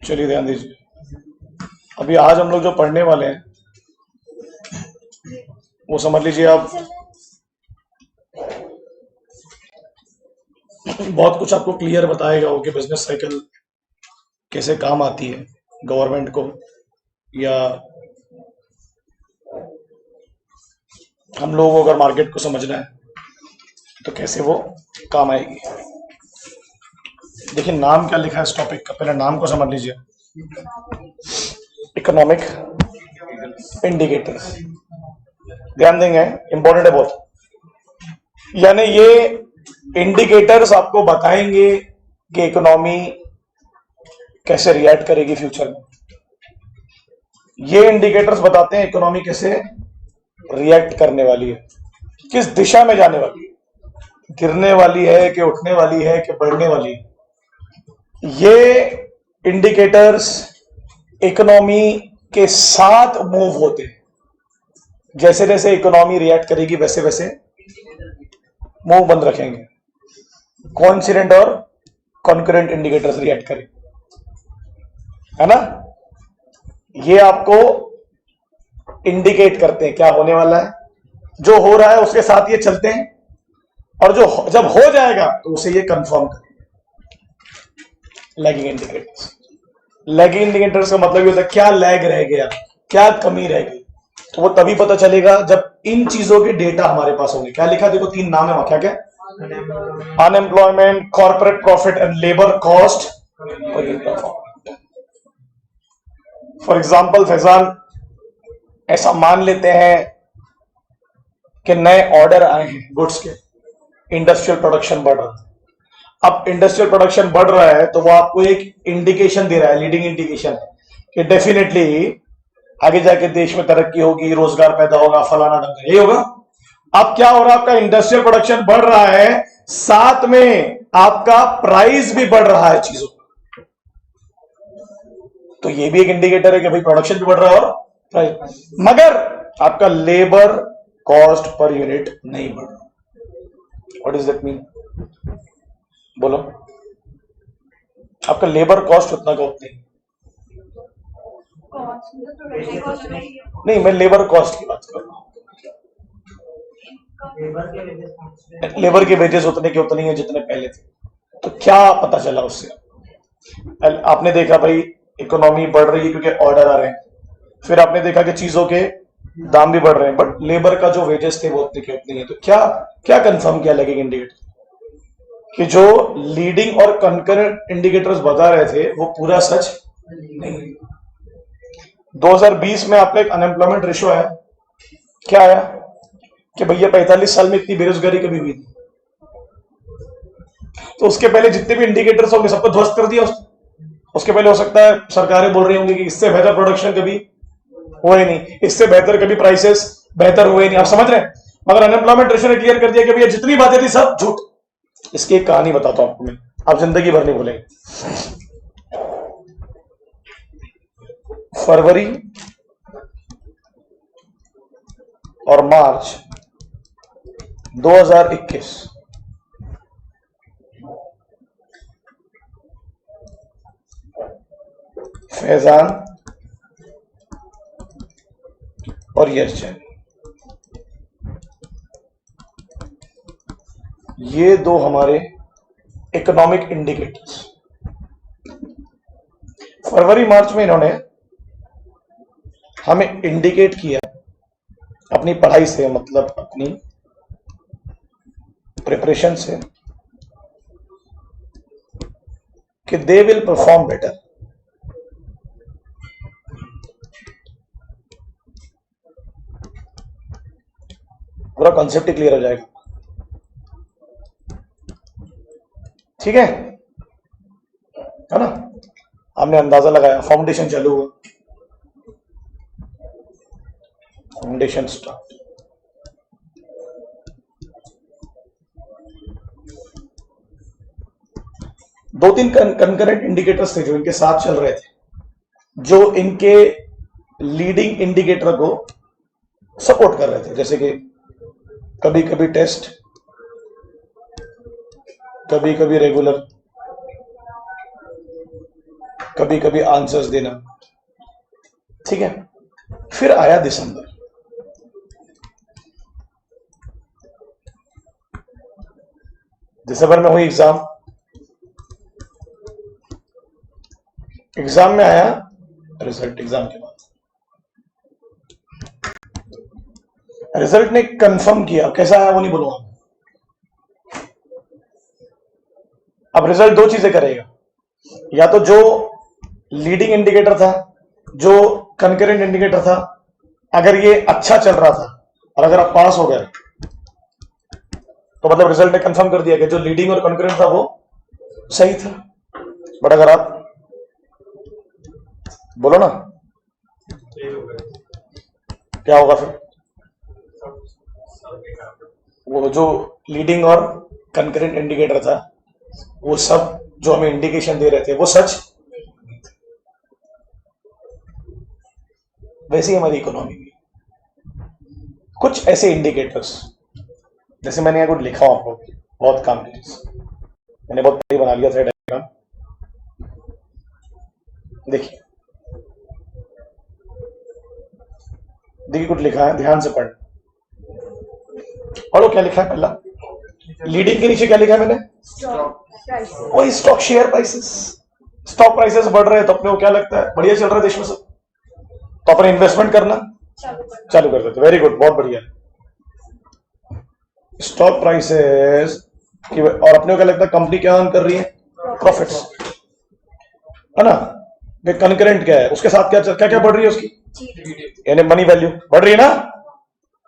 चलिए ध्यान दीजिए, अभी आज हम लोग जो पढ़ने वाले हैं वो समझ लीजिए आप, बहुत कुछ आपको क्लियर बताएगा वो कि बिजनेस साइकिल कैसे काम आती है गवर्नमेंट को, या हम लोगों को अगर मार्केट को समझना है तो कैसे वो काम आएगी। देखिए नाम क्या लिखा है इस टॉपिक का, पहले नाम को समझ लीजिए। इकोनॉमिक इंडिकेटर्स, ध्यान देंगे, इंपॉर्टेंट है बहुत। यानी ये इंडिकेटर्स आपको बताएंगे कि इकोनॉमी कैसे रिएक्ट करेगी फ्यूचर में। ये इंडिकेटर्स बताते हैं इकोनॉमी कैसे रिएक्ट करने वाली है, किस दिशा में जाने वाली है, गिरने वाली है कि उठने वाली है कि बढ़ने वाली है। ये इंडिकेटर्स इकोनॉमी के साथ मूव होते हैं, जैसे जैसे इकोनॉमी रिएक्ट करेगी वैसे वैसे मूव बंद रखेंगे। कोइंसिडेंट और कॉन्करेंट इंडिकेटर्स रिएक्ट करेंगे, है ना। ये आपको इंडिकेट करते हैं क्या होने वाला है, जो हो रहा है उसके साथ ये चलते हैं, और जो जब हो जाएगा तो उसे ये कंफर्म करेंगे। लैगिंग इंडिकेटर्स, लैगिंग इंडिकेटर्स का मतलब ये होता है क्या लैग रह गया, क्या कमी रह गई, तो वो तभी पता चलेगा जब इन चीजों के डेटा हमारे पास होंगे। क्या लिखा, देखो 3 नाम है वहां, क्या क्या, unemployment, corporate profit and labour cost. For example Faizan, ऐसा मान लेते हैं कि नए ऑर्डर आए हैं गुड्स के, इंडस्ट्रियल प्रोडक्शन बढ़ रहा है। अब इंडस्ट्रियल प्रोडक्शन बढ़ रहा है तो वो आपको एक इंडिकेशन दे रहा है, लीडिंग इंडिकेशन है कि डेफिनेटली आगे जाके देश में तरक्की होगी, रोजगार पैदा होगा, फलाना ढंग, यही होगा। अब क्या हो रहा है, आपका इंडस्ट्रियल प्रोडक्शन बढ़ रहा है, साथ में आपका प्राइस भी बढ़ रहा है चीजों का, तो ये भी एक इंडिकेटर है कि भाई प्रोडक्शन भी बढ़ रहा है और प्राइस, मगर आपका लेबर कॉस्ट पर यूनिट नहीं बढ़ रहा। व्हाट इज दैट मीन, बोलो। आपका लेबर कॉस्ट उतना का उतना नहीं, मैं लेबर कॉस्ट की बात कर रहा हूं। लेबर के वेजेस उतने के उतने हैं जितने पहले थे। तो क्या पता चला उससे, आपने देखा भाई इकोनॉमी बढ़ रही है क्योंकि ऑर्डर आ रहे हैं, फिर आपने देखा कि चीजों के दाम भी बढ़ रहे हैं, बट लेबर का जो वेजेस थे वो उतने के उतने हैं। तो क्या क्या कंफर्म किया लगेगा इंडिकेटर कि जो लीडिंग और कंकरेंट इंडिकेटर्स बता रहे थे वो पूरा सच नहीं। 2020 में आपका एक अनएम्प्लॉयमेंट रेशियो आया, क्या आया कि भैया 45 साल में इतनी बेरोजगारी कभी हुई थी। तो उसके पहले जितने भी इंडिकेटर्स होंगे सबको ध्वस्त कर दिया उसके पहले हो सकता है सरकारें बोल रही होंगी कि इससे बेहतर प्रोडक्शन कभी हुआ ही नहीं, इससे बेहतर कभी प्राइसेस बेहतर हुए नहीं, आप समझ रहे हैं। मगर अनएम्प्लॉयमेंट रेशियो ने क्लियर कर दिया कि भैया जितनी बातें थी सब झूठ। इसकी एक कहानी बताता हूं आपको मैं, आप जिंदगी भर नहीं भूलेंगे। फरवरी और मार्च 2021 फैजान और यशजैन, ये दो हमारे इकोनॉमिक इंडिकेटर्स। फरवरी मार्च में इन्होंने हमें इंडिकेट किया अपनी पढ़ाई से, मतलब अपनी प्रिपरेशन से, कि दे विल परफॉर्म बेटर। पूरा कॉन्सेप्ट ही क्लियर हो जाएगा, ठीक है ना। हमने अंदाजा लगाया, फाउंडेशन चालू हुआ, फाउंडेशन स्टार्ट। दो तीन कंकरेंट इंडिकेटर्स थे जो इनके साथ चल रहे थे, जो इनके लीडिंग इंडिकेटर को सपोर्ट कर रहे थे, जैसे कि कभी कभी टेस्ट, कभी कभी रेगुलर, कभी कभी आंसर्स देना, ठीक है। फिर आया दिसंबर, दिसंबर में हुई एग्जाम, एग्जाम में आया रिजल्ट। एग्जाम के बाद रिजल्ट ने कंफर्म किया, कैसा आया वो नहीं बोलूंगा। अब रिजल्ट दो चीजें करेगा, या तो जो लीडिंग इंडिकेटर था, जो कंकरेंट इंडिकेटर था, अगर ये अच्छा चल रहा था और अगर आप पास हो गए तो मतलब रिजल्ट ने कंफर्म कर दिया कि जो लीडिंग और कंकरेंट था वो सही था। बट अगर आप बोलो ना क्या होगा फिर, वो जो लीडिंग और कंकरेंट इंडिकेटर था वो सब जो हमें इंडिकेशन दे रहे थे वो सच। वैसे ही हमारी इकोनॉमी में कुछ ऐसे इंडिकेटर्स, जैसे मैंने यहाँ कुछ लिखा हूं आपको, बहुत काम की चीज, मैंने बहुत पहले बना लिया था डायग्राम, देखिए देखिए कुछ लिखा है, ध्यान से पढ़। पढ़ो क्या लिखा है। पहला लीडिंग के नीचे क्या लिखा है मैंने, वही stock share prices. Stock prices बढ़ रहे हैं तो अपने को क्या लगता है बढ़िया चल रहा है देश में सब, तो अपने इन्वेस्टमेंट करना चालू कर देते। वेरी गुड, बहुत बढ़िया। स्टॉक प्राइसेस की और अपने को क्या लगता है कंपनी क्या अर्न कर रही है, प्रॉफिट्स, है ना। कंकरेंट क्या है, उसके साथ क्या क्या क्या बढ़ रही है उसकी, यानी मनी वैल्यू बढ़ रही है ना।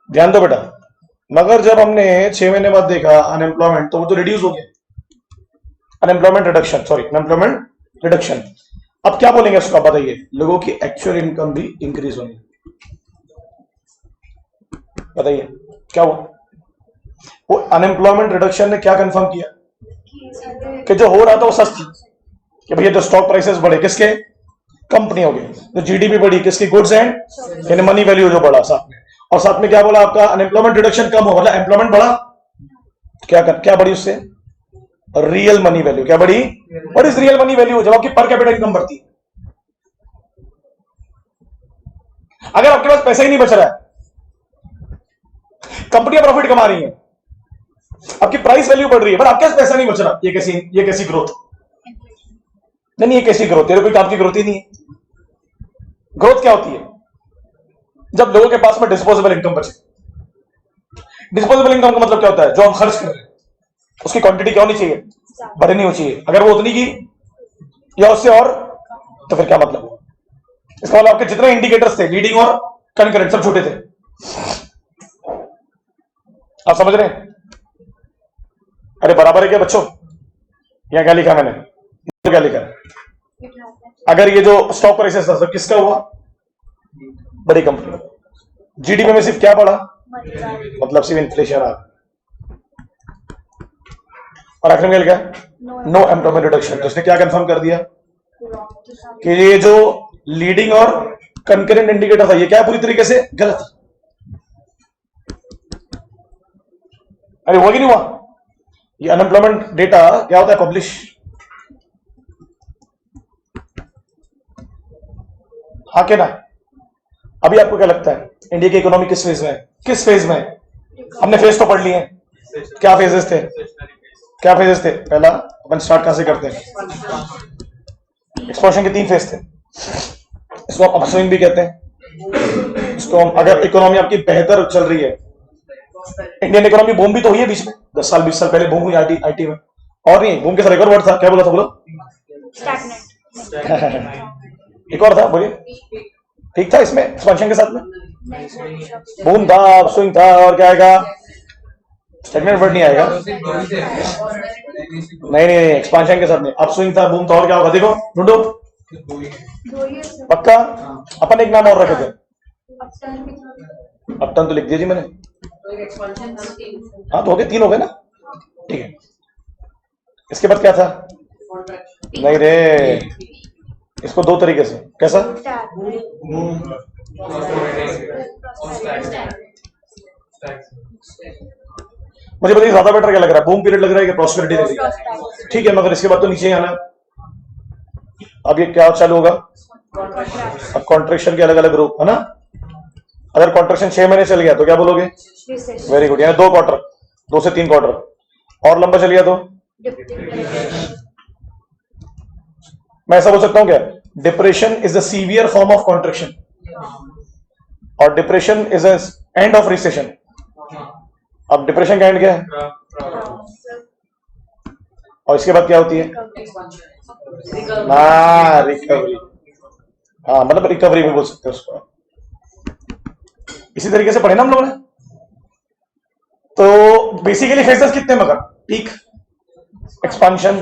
ध्यान दो बेटा, मगर जब हमने 6 महीने बाद देखा अनएम्प्लॉयमेंट, तो वो तो रिड्यूस हो गया, unemployment reduction, sorry unemployment reduction. अब क्या बोलेंगे उसका बताइए, लोगों की एक्चुअल इनकम भी इंक्रीज होनी, बताइए क्या हुआ। वो अनएम्प्लॉयमेंट रिडक्शन ने क्या कंफर्म किया कि जो हो रहा था वो सच थी, कि भैया जो स्टॉक प्राइसेस बढ़े किसके, कंपनियों के, जो जीडीपी बढ़ी किसकी, गुड्स एंड यानी मनी वैल्यू जो बढ़ा साथ में, और साथ में क्या बोला आपका अनएम्प्लॉयमेंट रिडक्शन कम हो, मतलब एम्प्लॉयमेंट बढ़ा, क्या बढ़ी उससे, रियल मनी वैल्यू क्या बढ़ी। और इस रियल मनी वैल्यू जब आपकी पर कैपिटा इनकम बढ़ती है, अगर आपके पास पैसा ही नहीं बच रहा है, कंपनियां प्रॉफिट कमा रही हैं, आपकी प्राइस वैल्यू बढ़ रही है, पर आपके पास पैसा नहीं बच रहा, ये कैसी ग्रोथ, नहीं ये कैसी ग्रोथ, तेरे कोई काम की ग्रोथ ही नहीं है। ग्रोथ क्या होती है, जब लोगों के पास में डिस्पोजेबल इनकम बचे। डिस्पोजेबल इनकम का मतलब क्या होता है, जो हम खर्च कर रहे हैं उसकी क्वांटिटी क्या होनी चाहिए, बढ़नी होनी चाहिए। अगर वो उतनी की या उससे और, तो फिर क्या मतलब हुआ। इसका मतलब आपके जितने इंडिकेटर्स थे लीडिंग और कंकरेंट सब छोटे थे, आप समझ रहे हैं। अरे बराबर है क्या बच्चों, यहां क्या लिखा मैंने, तो क्या लिखा है, अगर ये जो स्टॉक प्राइसेस था सब किसका हुआ, बड़ी कंपनी। जीडीपी में सिर्फ क्या बढ़ा, मतलब सिर्फ इन्फ्लेशन आ, और आखिर में क्या, नो एम्प्लॉयमेंट रिडक्शन। तो उसने क्या कंफर्म कर दिया कि ये जो लीडिंग और कंकरेंट इंडिकेटर था ये क्या है, पूरी तरीके से गलत। अरे वो भी नहीं हुआ, ये अनएम्प्लॉयमेंट डेटा क्या होता है, पब्लिश, हाँ के ना। अभी आपको क्या लगता है इंडिया की इकोनॉमी किस फेज में है, किस फेज में है, हमने फेज तो पढ़ लिए हैं, क्या फेजेस थे, क्या फेजेस थे। पहला अपन स्टार्ट कहां से करते हैं, एक्सपांशन के 3 फेज थे, इसको आप अपस्विंग भी कहते हैं। इसको हम, अगर इकोनॉमी आपकी बेहतर चल रही है, इंडियन इकोनॉमी बूम भी तो हुई है बीच में, 10 साल 20 साल पहले बूम हुई आईटी में, और नहीं बूम के साथ एक और वर्ड था, क्या बोला था बोलो, एक और था, बोलिए, ठीक था इसमें एक्सपांशन के साथ में, बूम था, अपस्विंग था, और क्या आएगा, स्टैग्नेंट वर्ड नहीं आएगा, नहीं एक्सपांशन के साथ नहीं, अपस्विंग था, बूम था, और क्या होगा, देखो ढूंढो, पक्का। अपन एक नाम और रखे थे, अपटर्न तो लिख दिया जी मैंने, हाँ तो हो गए, 3 हो गए ना, ठीक है। इसके बाद क्या था, नहीं रे, इसको 2 तरीके से, कैसा, मुझे बताइए ज्यादा बेटर क्या लग रहा है, बूम पीरियड लग रहा है कि प्रॉस्पेरिटी लग रही है, ठीक है, मगर इसके बाद तो नीचे ही आना, अब ये क्या चालू होगा? अब कॉन्ट्रैक्शन के अलग अलग ग्रुप है ना। अगर कॉन्ट्रैक्शन 6 महीने चल गया तो क्या बोलोगे? वेरी गुड, यानी 2 क्वार्टर, 2 से 3 क्वार्टर। और लंबा चल गया तो मैं ऐसा बोल सकता हूं क्या? Depression is the severe form of contraction और depression is end of recession. अब डिप्रेशन का एंड क्या है? और इसके बाद क्या होती है? रिकवरी। हाँ, मतलब रिकवरी भी बोल सकते हैं उसको। इसी तरीके से पढ़े ना हम लोगों ने। तो बेसिकली फेजेस कितने मगर? Peak, expansion,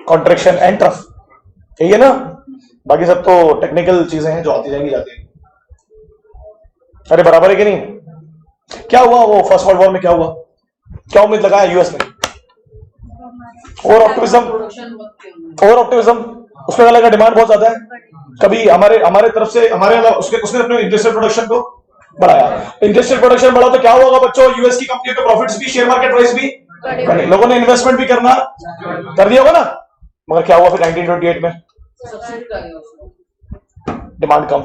contraction and trough, यही है ना। बाकी सब तो टेक्निकल चीजें हैं जो आती जाएंगी जाती हैं। अरे बराबर है कि नहीं? क्या हुआ वो फर्स्ट वर्ल्ड वॉर में? क्या हुआ? क्या उम्मीद लगाया यूएस ने? और ऑप्टिमिज्म उसमें लगा डिमांड बहुत ज्यादा है। कभी हमारे तरफ से उसने अपने इंडस्ट्रियल प्रोडक्शन को बढ़ाया। इंडस्ट्रियल प्रोडक्शन बढ़ा तो क्या होगा बच्चों? यूएस की कंपनी के प्रॉफिट्स भी, शेयर मार्केट प्राइस भी बढ़े, लोगों ने इन्वेस्टमेंट भी करना कर दिया होगा ना। मगर क्या हुआ फिर 1928 में? डिमांड कम।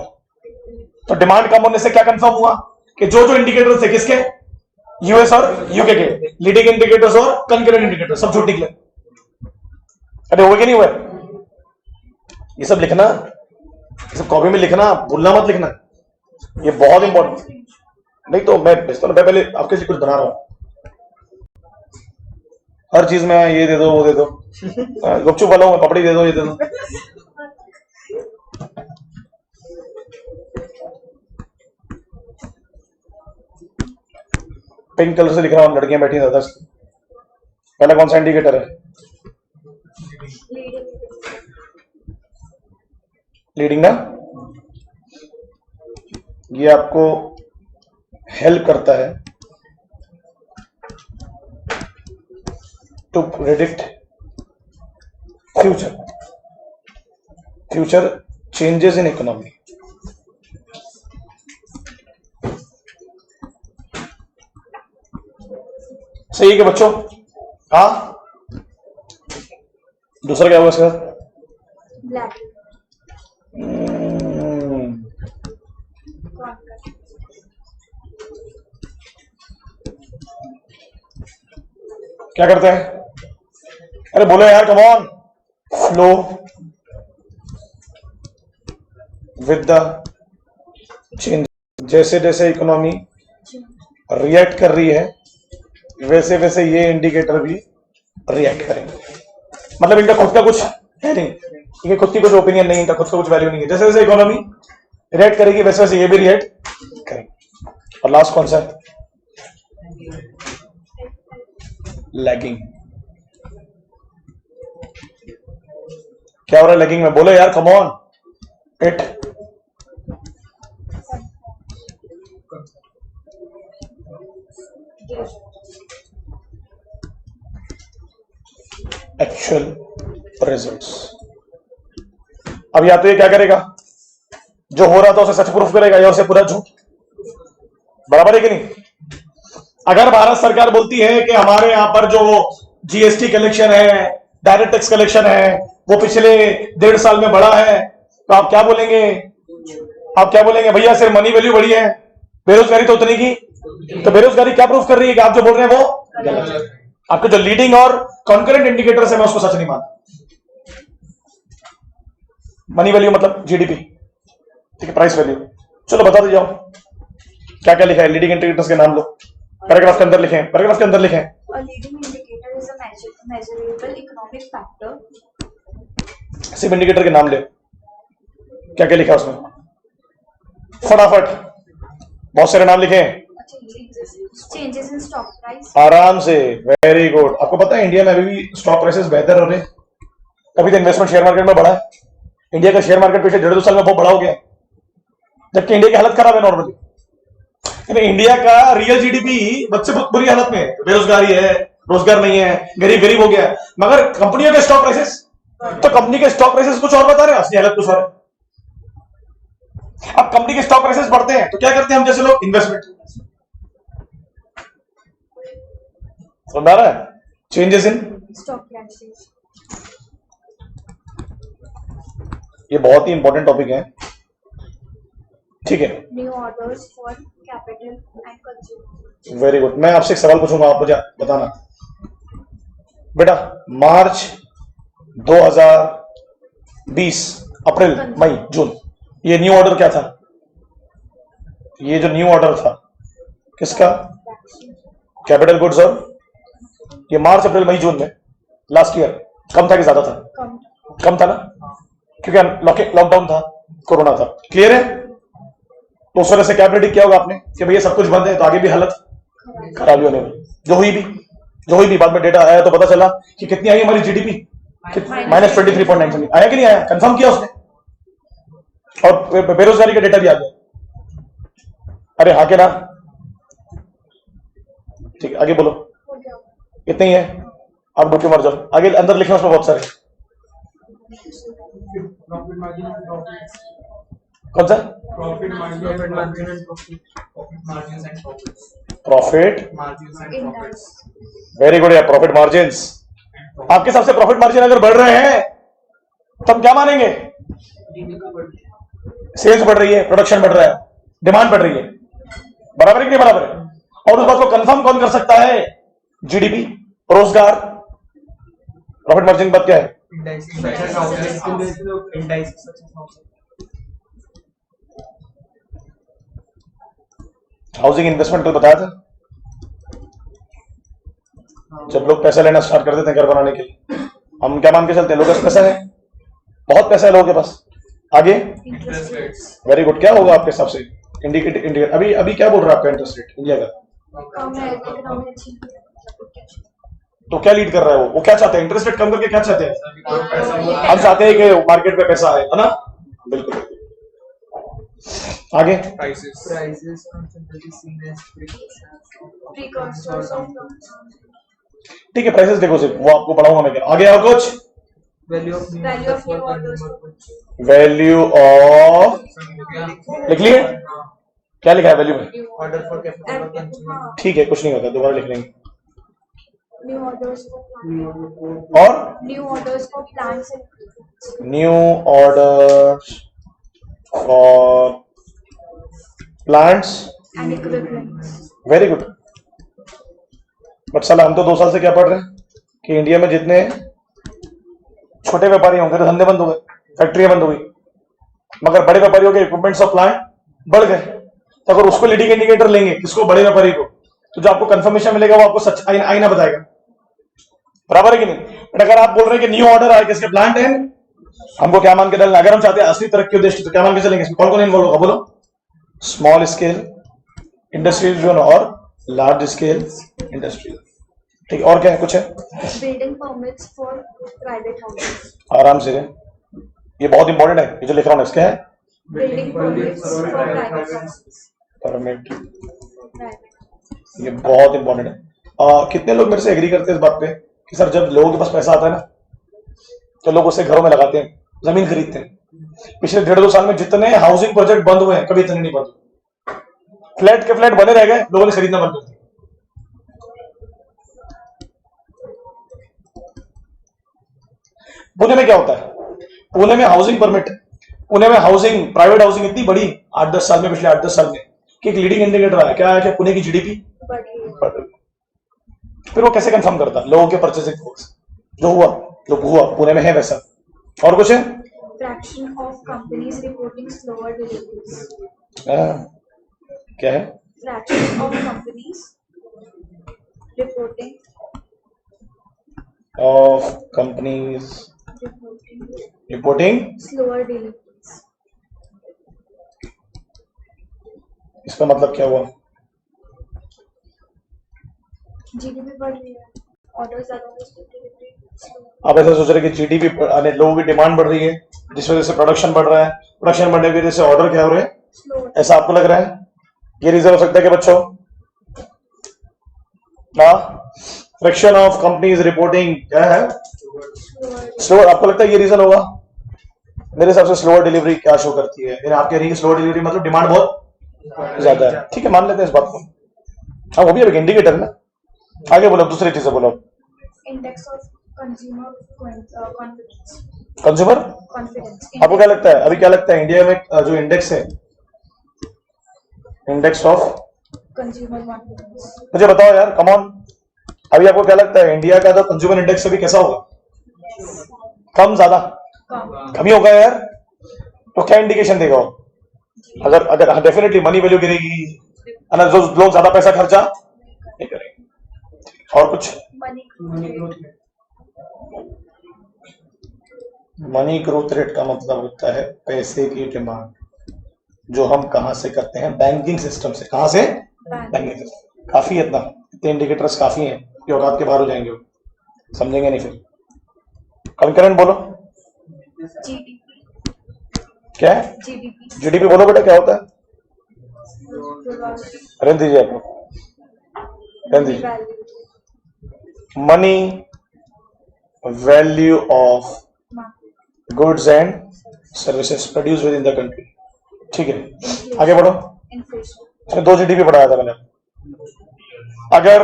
तो डिमांड कम होने से क्या कंफर्म हुआ कि जो जो इंडिकेटर्स थे किसके, यूएस और यूके के, लीडिंग इंडिकेटर्स और कंकरेंट इंडिकेटर्स सब झूठ निकले। अरे हुए कि नहीं हुए? ये सब लिखना, ये सब कॉपी में लिखना, भूलना मत लिखना, ये बहुत इंपॉर्टेंट। नहीं तो मैं भेजता मैं पहले आपके लिए कुछ बना रहा हूं। हर चीज में ये दे दो वो दे दो, गुपचुप वाला हूं, पपड़ी दे दो ये दे दो। पिंक कलर से लिख रहा हूं, लड़कियां बैठी ज्यादा। पहला कौन सा इंडिकेटर है? लीडिंग ना। ये आपको हेल्प करता है to predict future changes in economy. सही है कि बच्चों? हाँ, दूसरा क्या हुआ इसका? क्या करते हैं? अरे बोलो यार, come on. Flow with the change. जैसे जैसे इकोनॉमी रिएक्ट कर रही है वैसे वैसे ये इंडिकेटर भी रिएक्ट करेंगे। मतलब इनका खुद का कुछ है नहीं, इनकी खुद की कुछ ओपिनियन नहीं, इनका खुद का कुछ वैल्यू नहीं है। जैसे जैसे इकोनॉमी रिएक्ट करेगी वैसे वैसे ये भी रिएक्ट करेंगे। और लास्ट कौन सा है? लैगिंग। क्या हो रहा है लैगिंग में? बोलो यार, come on. It actual results. अब या तो ये क्या करेगा, जो हो रहा था उसे सच प्रूफ करेगा या उसे पूरा झूठ। बराबर है कि नहीं? अगर भारत सरकार बोलती है कि हमारे यहां पर जो जीएसटी कलेक्शन है, डायरेक्ट टैक्स कलेक्शन है, वो पिछले 1.5 साल में बढ़ा है, तो आप क्या बोलेंगे? आप क्या बोलेंगे? भैया सिर्फ मनी वैल्यू बढ़ी है, बेरोजगारी तो उतनी की। तो बेरोजगारी क्या प्रूफ कर रही है कि आप जो बोल रहे हैं वो गलत है। आपके जो लीडिंग और कॉन्करेंट इंडिकेटर्स है मैं उसको सच नहीं मानता। मनी वैल्यू मतलब जीडीपी, ठीक है, प्राइस वैल्यू। चलो बता दो जाओ क्या क्या लिखा है। लीडिंग इंडिकेटर्स के नाम लो, पैराग्राफ के अंदर लिखें, पैराग्राफ के अंदर लिखें। Leading indicator is a measurable economic factor. सिर्फ इंडिकेटर के नाम ले, क्या क्या लिखा है उसमें, फटाफट। बहुत सारे नाम लिखे। Changes in stock price. आराम से, वेरी गुड। आपको पता है इंडिया में अभी भी स्टॉक प्राइसेस बेहतर हो रहे हैं। अभी तो इन्वेस्टमेंट शेयर मार्केट में बढ़ा है। इंडिया का शेयर मार्केट पिछले 1.5-2 साल में बहुत बड़ा हो गया, जबकि इंडिया की हालत खराब है नॉर्मली। इंडिया का रियल जीडीपी बच्चे बहुत बुरी हालत में है, बेरोजगारी है, रोजगार नहीं है, गरीब गरीब हो गया। मगर कंपनियों के स्टॉक प्राइसेस, तो कंपनी के स्टॉक प्राइसेस कुछ और बता रहे हैं, असली हालत कुछ और है। अब कंपनी के स्टॉक प्राइसेस बढ़ते हैं तो क्या करते हैं हम जैसे लोग? इन्वेस्टमेंट। समझ आ रहा है? Changes in stock prices. ये बहुत ही इंपॉर्टेंट टॉपिक है, ठीक है। New orders for capital and consumer. Very good. मैं आपसे एक सवाल पूछूंगा, आप मुझे बताना बेटा। मार्च 2020, अप्रैल, मई, जून, ये न्यू ऑर्डर क्या था? ये जो न्यू ऑर्डर था किसका? Capital goods. और ये मार्च अप्रैल मई जून में लास्ट ईयर कम था कि ज्यादा था? कम. कम था ना, क्योंकि लॉकडाउन था, कोरोना था। क्लियर है? तो उस वजह से क्या प्रेडिक्ट किया होगा आपने कि भैया सब कुछ बंद है तो आगे भी हालत खराब ही होने वाली। जो हुई भी बाद में डेटा आया तो पता चला कि कितनी आई हमारी जीडीपी, -23.9 आया कि नहीं आया? कंफर्म किया उसने, और बेरोजगारी का डेटा भी आ गया। अरे हाँ के ना, ठीक है, आगे बोलो। हो गया. इतना ही है, आप डूब के मर जाओ। आगे अंदर लिखे उसमें बहुत सारे। प्रॉफिट मार्जिन एंड प्रॉफिट्स, कौन सा? Profit margin and profit, profit margins and profits, profit margins and profits, very good यार, प्रॉफिट मार्जिन्स। आपके हिसाब से प्रॉफिट मार्जिन अगर बढ़ रहे हैं तब क्या मानेंगे? सेल्स बढ़ रही है, प्रोडक्शन बढ़ रहा है, डिमांड बढ़ रही है, बराबर है कि नहीं बराबर है? और उस बात को कंफर्म कौन कर सकता है? जीडीपी, रोजगार। प्रॉफिट मार्जिन की बात क्या है? Index such as housing, index such as housing, housing investment को बताया था, जब लोग पैसा लेना स्टार्ट कर देते हैं घर बनाने के लिए, हम क्या मान के चलते हैं? लोगों के पास पैसा है, बहुत पैसा है लोगों के पास। आगे इंटरेस्ट रेट्स वेरी गुड। क्या होगा आपके हिसाब से? इंडिकेट अभी क्या बोल रहा है आपका इंटरेस्ट रेट इंडिया का? कम है, इकोनॉमी अच्छी है. तो क्या लीड कर रहा है वो क्या चाहते हैं? इंटरेस्ट रेट कम करके क्या चाहते हैं? हम चाहते हैं कि मार्केट पे पैसा है ना? बिल्कुल। आगे prices constantly seen as Precursors of ठीक है, प्राइसेस देखो सिर्फ, वो आपको पढ़ाऊंगा मैं। क्या आगे? और कुछ? value of new value of new orders. Value of, लिख लिए? क्या लिखा है वैल्यू में? order for capital or consumer, ठीक है, कुछ नहीं होता, दोबारा लिख लेंगे। New orders for और new orders for plants and equipment. New orders for plants. And equipment. Very good. But साला हम तो 2 साल से क्या पढ़ रहे हैं कि इंडिया में जितने छोटे व्यापारी होंगे तो धंधे बंद हो गए, फैक्ट्रियां बंद हो गई, मगर बड़े व्यापारियों के इक्विपमेंट्स और प्लांट बढ़ गए। तो अगर उसको लीडिंग इंडिकेटर लेंगे, किसको? बड़े व्यापारी को, तो जो आपको कंफर्मेशन मिलेगा वो आपको सच आईना बताएगा, बराबर है कि नहीं? बट अगर आप बोल रहे हैं कि न्यू ऑर्डर आए किसके? प्लांट है, हमको क्या मान के चलना? अगर हम चाहते हैं असली तरक्की उद्देश्य तो क्या मान के चलेंगे? इसमें कौन कौन इन्वॉल्व होगा बोलो? स्मॉल स्केल इंडस्ट्रीज जोन और लार्ज स्केल इंडस्ट्री। ठीक, और क्या है? कुछ है? Building permits for private houses. आराम से रहे, ये बहुत इंपॉर्टेंट है, ये जो लिख रहा हूं इसके है Building permits for private houses. Permit, Private. ये बहुत इंपॉर्टेंट है। कितने लोग मेरे से एग्री करते हैं इस बात पे कि सर जब लोगों के पास पैसा आता है ना तो लोग उसे घरों में लगाते हैं, जमीन खरीदते हैं। पिछले 1.5-2 साल में जितने हाउसिंग प्रोजेक्ट बंद हुए हैं कभी इतने नहीं बंद हुए। फ्लैट के फ्लैट बने रह गए, लोगों ने खरीदना बंद कर दिया। पुणे में क्या होता है? पुणे में हाउसिंग परमिट, पुणे में हाउसिंग, प्राइवेट हाउसिंग इतनी बड़ी 8-10 साल में, पिछले 8-10 साल में, कि एक लीडिंग इंडिकेटर आया। क्या आया? कि पुणे की जीडीपी बढ़ रही। फिर वो कैसे कंफर्म करता? लोगों के परचेसिंग फोर्स जो हुआ पुणे में है वैसा। और कुछ है? Fraction of companies reporting slower deliveries. क्या है? Fraction of companies reporting of companies reporting. slower deliveries. इसका मतलब क्या हुआ? GDP बढ़ रही है, orders ज्यादा हो रहे हैं, delivery slow. आप ऐसा सोच रहे हैं कि जीडीपी लोगों की डिमांड बढ़ रही है जिस वजह से प्रोडक्शन बढ़ रहा है, प्रोडक्शन बढ़ने की वजह से ऑर्डर क्या हो रहे हैं? Slow. ऐसा आपको लग रहा है? ये रीजन हो सकता है कि बच्चों फ्रैक्शन ऑफ कंपनीज रिपोर्टिंग क्या है? Slower. स्लोअर। आपको लगता है ये रीजन होगा? मेरे हिसाब से स्लोअर डिलीवरी क्या शो करती है? यानी आप कह रही है स्लोअर डिलीवरी मतलब डिमांड बहुत ज्यादा है। ठीक है, मान लेते हैं इस बात को। हाँ, वो भी एक इंडिकेटर ना। आगे बोलो, दूसरी चीजें बोलो। Index of consumer confidence. Consumer, Confidence. आपको क्या लगता है, अभी क्या लगता है इंडिया में जो इंडेक्स है, इंडेक्स ऑफ, Consumer confidence. मुझे बताओ यार, कम ऑन, अभी आपको क्या लगता है इंडिया का जो कंज्यूमर इंडेक्स अभी कैसा होगा? कम, ज्यादा? Come. कम ही होगा यार। तो क्या इंडिकेशन देगा वो? अगर अगर डेफिनेटली मनी वैल्यू गिरेगी, है ना, जो लोग ज्यादा पैसा खर्चा नहीं करेंगे। और कुछ? Money. Money growth. Money growth rate का मतलब होता है पैसे की डिमांड, जो हम कहां से करते हैं? बैंकिंग सिस्टम से। कहां से? Bank. Banking system. काफी है, इतना, इतने इंडिकेटर्स काफी हैं कि औकात के बाहर हो जाएंगे वो, समझेंगे नहीं फिर। कंकरेंट बोलो। GDP. क्या है? GDP. जीडीपी बोलो बेटा, क्या होता है? Probability. रहने दीजिए आपको, रहने दीजिए। Value. Money value of Market. Goods and services produce with in the country. ठीक है, आगे बढ़ो। Inflation. इसमें 2 जीडीपी बढ़ाया था मैंने। अगर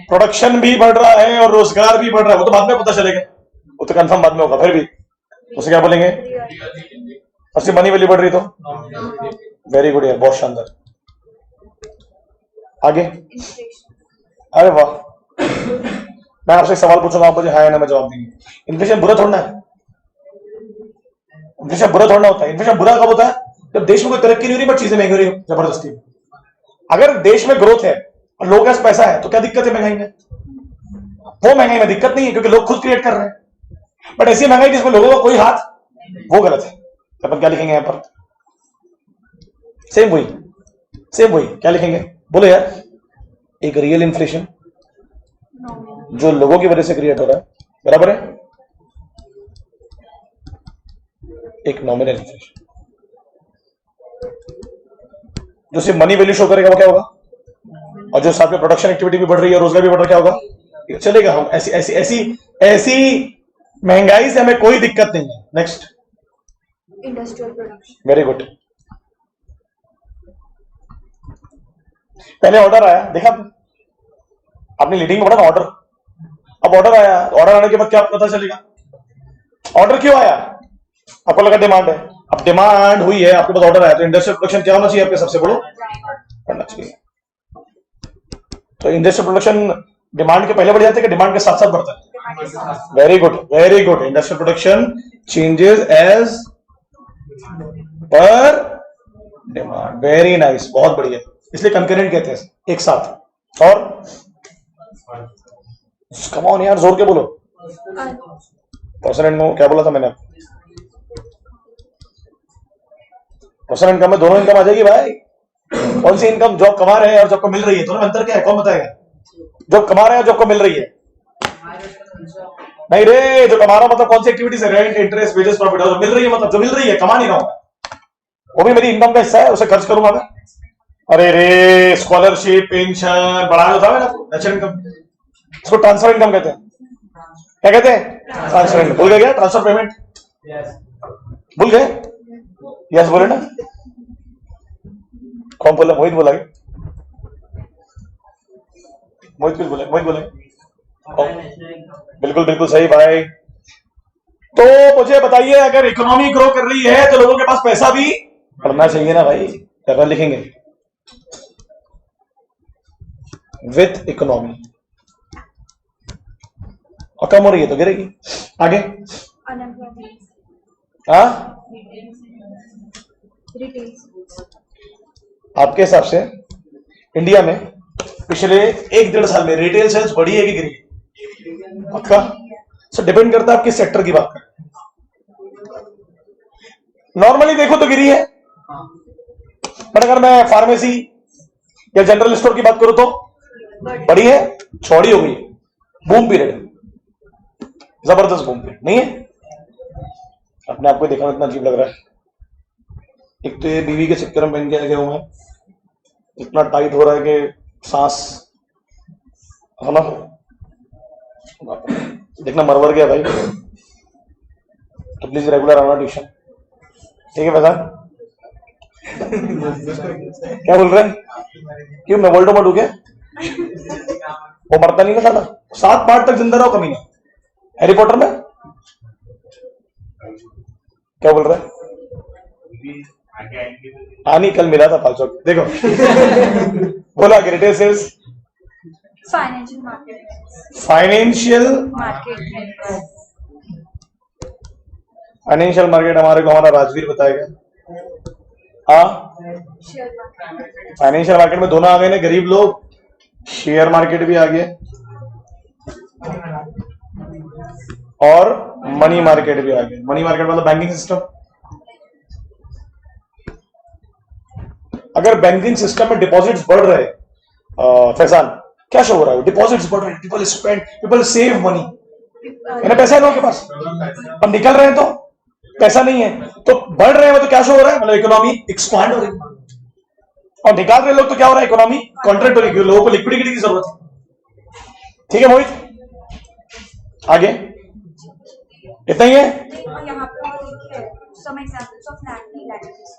प्रोडक्शन भी बढ़ रहा है और रोजगार भी बढ़ रहा है, वो तो बाद में पता चलेगा, वो तो कंफर्म बाद में होगा, फिर भी उसे क्या बोलेंगे? और सिर्फ मनी वैल्यू बढ़ रही तो वेरी गुड यार, बहुत शानदार। आगे। Inflation. अरे वाह, मैं आपसे एक सवाल पूछूंगा, आप मुझे हाँ या ना में जवाब देंगे। इन्फ्लेशन बुरा थोड़ा है, इन्फ्लेशन बुरा थोड़ा होता है। इन्फ्लेशन बुरा कब होता है? जब देश में कोई तरक्की नहीं हो रही बट चीजें महंगी हो रही हो जबरदस्ती। अगर देश में ग्रोथ है और लोगों के पास पैसा है तो क्या दिक्कत है महंगाई में? वो महंगाई में दिक्कत नहीं है क्योंकि लोग खुद क्रिएट कर रहे हैं। बट ऐसी महंगाई जिसमें लोगों का कोई हाथ, वो गलत है। तो अपन क्या लिखेंगे यहां पर? सेम वही क्या लिखेंगे? बोलो यार। एक रियल इन्फ्लेशन Nominal. जो लोगों की वजह से क्रिएट हो रहा है, बराबर है एक नॉमिनल इन्फ्लेशन। जो सिर्फ मनी वैल्यू शो करेगा वो क्या होगा? और जो साथ में प्रोडक्शन एक्टिविटी भी बढ़ रही है, रोजगार भी बढ़ रहा है, क्या होगा? चलेगा। हम ऐसी ऐसी ऐसी ऐसी महंगाई से हमें कोई दिक्कत नहीं है। Next. Industrial production. Very good. पहले ऑर्डर आया, देखा आपने लीडिंग में पढ़ा ना, ऑर्डर। अब ऑर्डर आया, ऑर्डर आने के बाद क्या पता चलेगा? ऑर्डर क्यों आया? आपको लगा डिमांड है, अब डिमांड हुई है, आपके पास ऑर्डर आया, तो इंडस्ट्रियल प्रोडक्शन क्या होना चाहिए आपके? सबसे बड़ो बढ़ना चाहिए। तो इंडस्ट्रियल प्रोडक्शन डिमांड के पहले बढ़ जाते हैं कि डिमांड के साथ साथ बढ़ता है? Very good, very good. Industrial production changes as per demand. Very nice, बहुत बढ़िया। इसलिए कंकरेंट कहते हैं, एक साथ। और कम ऑन यार, जोर के बोलो। पर्सनल इनकम क्या बोला था मैंने? पर्सनल इनकम में दोनों इनकम आ जाएगी भाई। कौन सी इनकम? जॉब कमा रहे हैं और जॉब को मिल रही है, दोनों में अंतर क्या है? कौन बताएगा? जॉब कमा रहे हैं, जॉब को मिल रही है। नहीं रे, जो कमा रहा मतलब कौन सी एक्टिविटी से? Rent, interest, wages, profit. जो मिल रही है मतलब जो मिल रही है, कमा नहीं रहा हूं, वो भी मेरी इनकम का हिस्सा है, उसे खर्च करूंगा मैं। अरे रे, स्कॉलरशिप, पेंशन बढ़ाया होता है ना, नेचुरल इनकम, इसको ट्रांसफर इनकम कहते हैं। क्या कहते हैं? Transfer income. भूल गए क्या? ट्रांसफर पेमेंट भूल गए? यस बोले ना? कौन बोला? मोहित बोला? मोहित कुछ बोले? मोहित बोले? बिल्कुल बिल्कुल सही भाई। तो मुझे बताइए, अगर इकोनॉमी ग्रो कर रही है तो लोगों के पास पैसा भी बढ़ना चाहिए ना भाई। क्या लिखेंगे? With economy. और कम हो रही है तो गिरेगी। आगे। Unemployment. हाँ, Retail. आपके हिसाब से इंडिया में पिछले 1-1.5 साल में रिटेल सेल्स बढ़ी है कि गिरी? पक्का? सो डिपेंड करता है आप किस सेक्टर की बात करें। नॉर्मली देखो तो गिरी है, बट अगर मैं फार्मेसी या जनरल स्टोर की बात करूं तो बढ़ी है, चौड़ी हो गई है। बूम पीरियड, जबरदस्त बूम पीरियड नहीं है? अपने आपको देखना इतना अजीब लग रहा है। एक तो ये बीवी के चक्कर में पहन के लगे हुए हैं, इतना टाइट हो रहा है कि सांस, है ना? देखना मरवर गया भाई। तो प्लीज रेगुलर आना ट्यूशन, ठीक है वैसा? क्या बोल रहे हैं? क्यों, मैं वर्ल्ड मर क्या? वो मरता नहीं ना साला, 7 पार्ट तक जिंदा रहो, कमी नहीं। हैरी पॉटर में क्या बोल रहा है? हाँ नहीं, कल मिला था 500। देखो बोला retail sales, financial market, financial market हमारे को हमारा राजवीर बताएगा। हाँ, शेयर मार्केट, फाइनेंशियल मार्केट में दोनों आ गए ना, गरीब लोग, शेयर मार्केट भी आ गया और मनी मार्केट भी आ गया। मनी मार्केट मतलब बैंकिंग सिस्टम। अगर बैंकिंग सिस्टम में डिपॉजिट्स बढ़ रहे, फैजान क्या शो हो रहा है? डिपॉजिट्स बढ़ रहे, people spend, people save money. इन्हें पैसा है लोगों के पास, अब निकल रहे हैं तो पैसा नहीं है, तो बढ़ रहे हैं तो क्या शो हो रहा है? मतलब इकोनॉमी एक्सपांड हो रही है। और निकाल रहे लोग तो क्या हो रहा है? इकोनॉमी कॉन्ट्रैक्ट हो रही है, लोगों को लिक्विडिटी की जरूरत है। ठीक है मोहित, आगे इतना ही है। यहाँ पे और लिखे हैं some examples of lacking languages.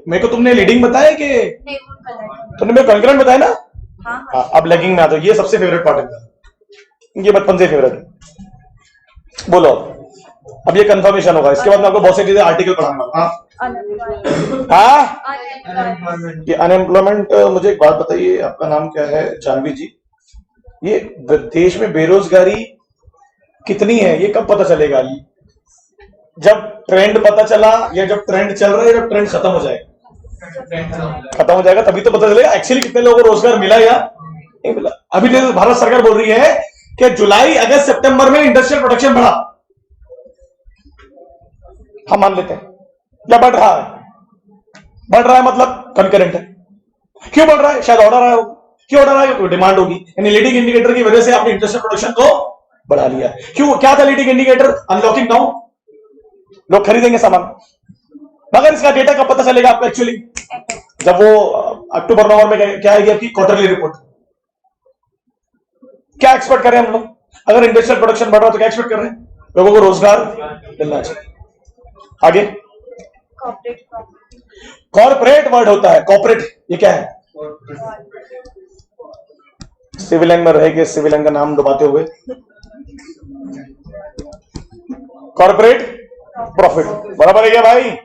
मेरे को तुमने लीडिंग बताया कि नहीं, वो गलत तुमने मेरे कॉन्करेंट बताया ना? है। हाँ हाँ, अब लैगिंग में आ जाओ। ये सबसे फेवरेट पार्ट है, ये बचपन से फेवरेट है। बोलो अब ये कंफर्मेशन होगा, इसके बाद मैं आपको बहुत सी चीजें आर्टिकल पढ़ाऊंगा। हाँ unemployment, हाँ, unemployment, ये अनएम्प्लॉयमेंट, मुझे एक बात बताइए, आपका नाम क्या है? जानवी जी, ये देश में बेरोजगारी कितनी है ये कब पता चलेगा? जब ट्रेंड पता चला, या जब ट्रेंड चल रहा है, जब ट्रेंड खत्म हो जाएगा? खत्म हो जाएगा तभी तो पता चलेगा एक्चुअली कितने लोगों को रोजगार मिला या नहीं मिला। अभी तो भारत सरकार बोल रही है कि जुलाई अगस्त सितंबर में इंडस्ट्रियल प्रोडक्शन बढ़ा, हम मान लेते हैं, या बढ़ रहा है? बढ़ रहा है मतलब कंकरेंट है। क्यों बढ़ रहा है? शायद ऑर्डर आया होगा। क्यों ऑर्डर आया? डिमांड होगी, यानी लीडिंग इंडिकेटर की वजह से आपने इंडस्ट्रियल प्रोडक्शन को बढ़ा लिया। क्यों? क्या था लीडिंग इंडिकेटर? अनलॉकिंग डाउन, लोग खरीदेंगे सामान। मगर इसका डेटा कब पता चलेगा आपको एक्चुअली? जब वो अक्टूबर नवंबर में क्या आएगी आपकी क्वार्टरली रिपोर्ट। क्या एक्सपेक्ट करें हम लोग? अगर इंडस्ट्रियल प्रोडक्शन बढ़ रहा है तो क्या एक्सपेक्ट कर रहे हैं? लोगों को रोजगार मिलना चाहिए। आगे corporate property, कॉर्पोरेट वर्ड होता है, कॉर्पोरेट ये क्या है? सिविलियन में रहेगा, सिविलियन का नाम दबाते हुए, कॉर्पोरेट प्रॉफिट, बराबर है क्या भाई?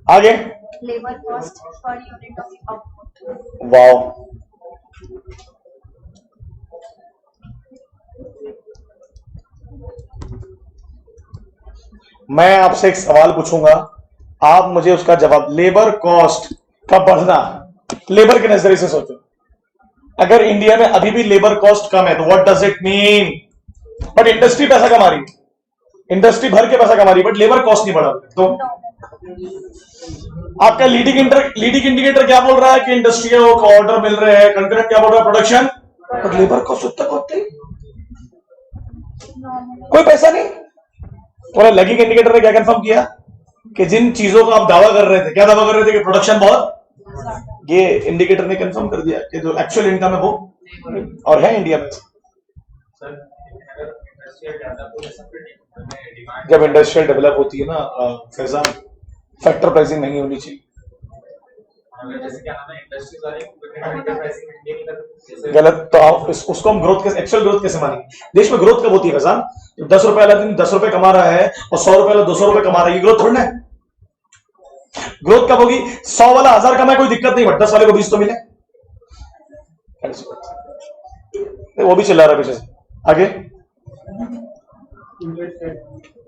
आगे labor cost per unit of output, wow, मैं आपसे एक सवाल पूछूंगा, आप मुझे उसका जवाब। लेबर कॉस्ट का बढ़ना, लेबर के नजरिए से सोचो। अगर इंडिया में अभी भी लेबर कॉस्ट कम है तो what does it mean? But industry पैसा कमा रही है, इंडस्ट्री भर के पैसा कमा रही है, बट लेबर कॉस्ट नहीं बढ़ा। तो आपका लीडिंग इंडिकेटर क्या बोल रहा है? कि इंडस्ट्रियों को ऑर्डर मिल रहे हैं, कंकरेंट क्या बोल रहा है? प्रोडक्शन, बट लेबर कॉस्ट उतना होते ही कोई पैसा नहीं। और लैगिंग इंडिकेटर ने क्या कंफर्म किया कि जिन चीजों का आप दावा कर रहे थे, क्या दावा कर रहे थे? कि प्रोडक्शन बहुत, ये इंडिकेटर ने कंफर्म कर दिया कि जो एक्चुअल इनकम है वो, और है इंडिया में। जब इंडस्ट्रियल डेवलप होती है ना फैजान, फैक्टर प्राइसिंग नहीं होनी चाहिए। गलत तो आप उसको हम ग्रोथ कैसे, एक्चुअल ग्रोथ कैसे मानेंगे? देश में ग्रोथ कब होती है फैजान? 10 रुपए वाला दिन 10 रुपए कमा रहा है और 100 रुपए वाला 200 रुपए कमा रहा है, ये ग्रोथ थोड़ा है। ग्रोथ कब होगी? 100 वाला 1000 कमाए कोई दिक्कत नहीं, बट 10 वाले को 20 तो मिले। वो भी चिल्ला रहा है पीछे से। आगे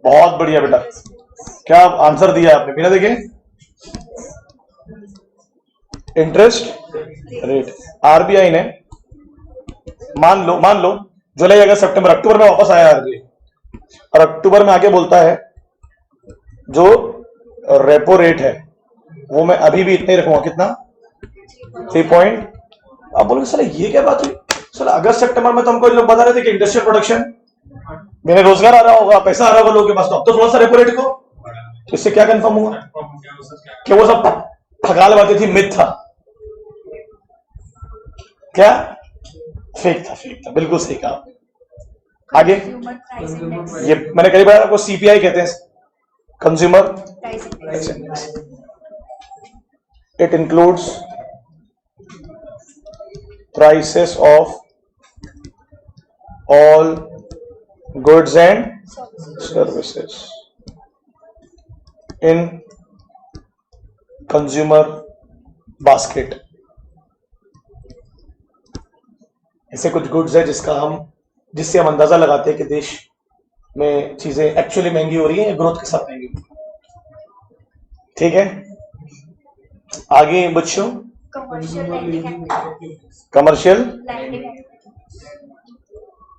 बहुत बढ़िया बेटा, क्या आंसर दिया आपने बिना देखे? Interest rate. आरबीआई ने मान लो जुलाई अगस्त सितंबर अक्टूबर में वापस आया आरबीआई, और अक्टूबर में आके बोलता है जो रेपो रेट है वो मैं अभी भी इतना ही रखूंगा। कितना? 3 पॉइंट। अब बोलोगे साला ये क्या बात हुई? साला अगस्त सितंबर में तो हमको लोग बता रहे थे कि इंडस्ट्रियल प्रोडक्शन, मेरे रोजगार आ रहा होगा, पैसा आ रहा होगा लोगों के पास, तो अब तो थोड़ा सा रेपो रेट को, इससे क्या कंफर्म हुआ कि वो सब ठगाल बातें थी, मिथ था, क्या फेक था, बिल्कुल सही कहा। आगे consumer price index, ये मैंने कई बार आपको सीपीआई कहते हैं, consumer price index, it includes prices of all goods and services in consumer basket. ऐसे कुछ गुड्स है जिससे हम अंदाजा लगाते हैं कि देश में चीजें एक्चुअली महंगी हो रही है या ग्रोथ के साथ महंगी हो रही है। ठीक है, आगे बच्चों, commercial landing activities. Commercial, landing activities.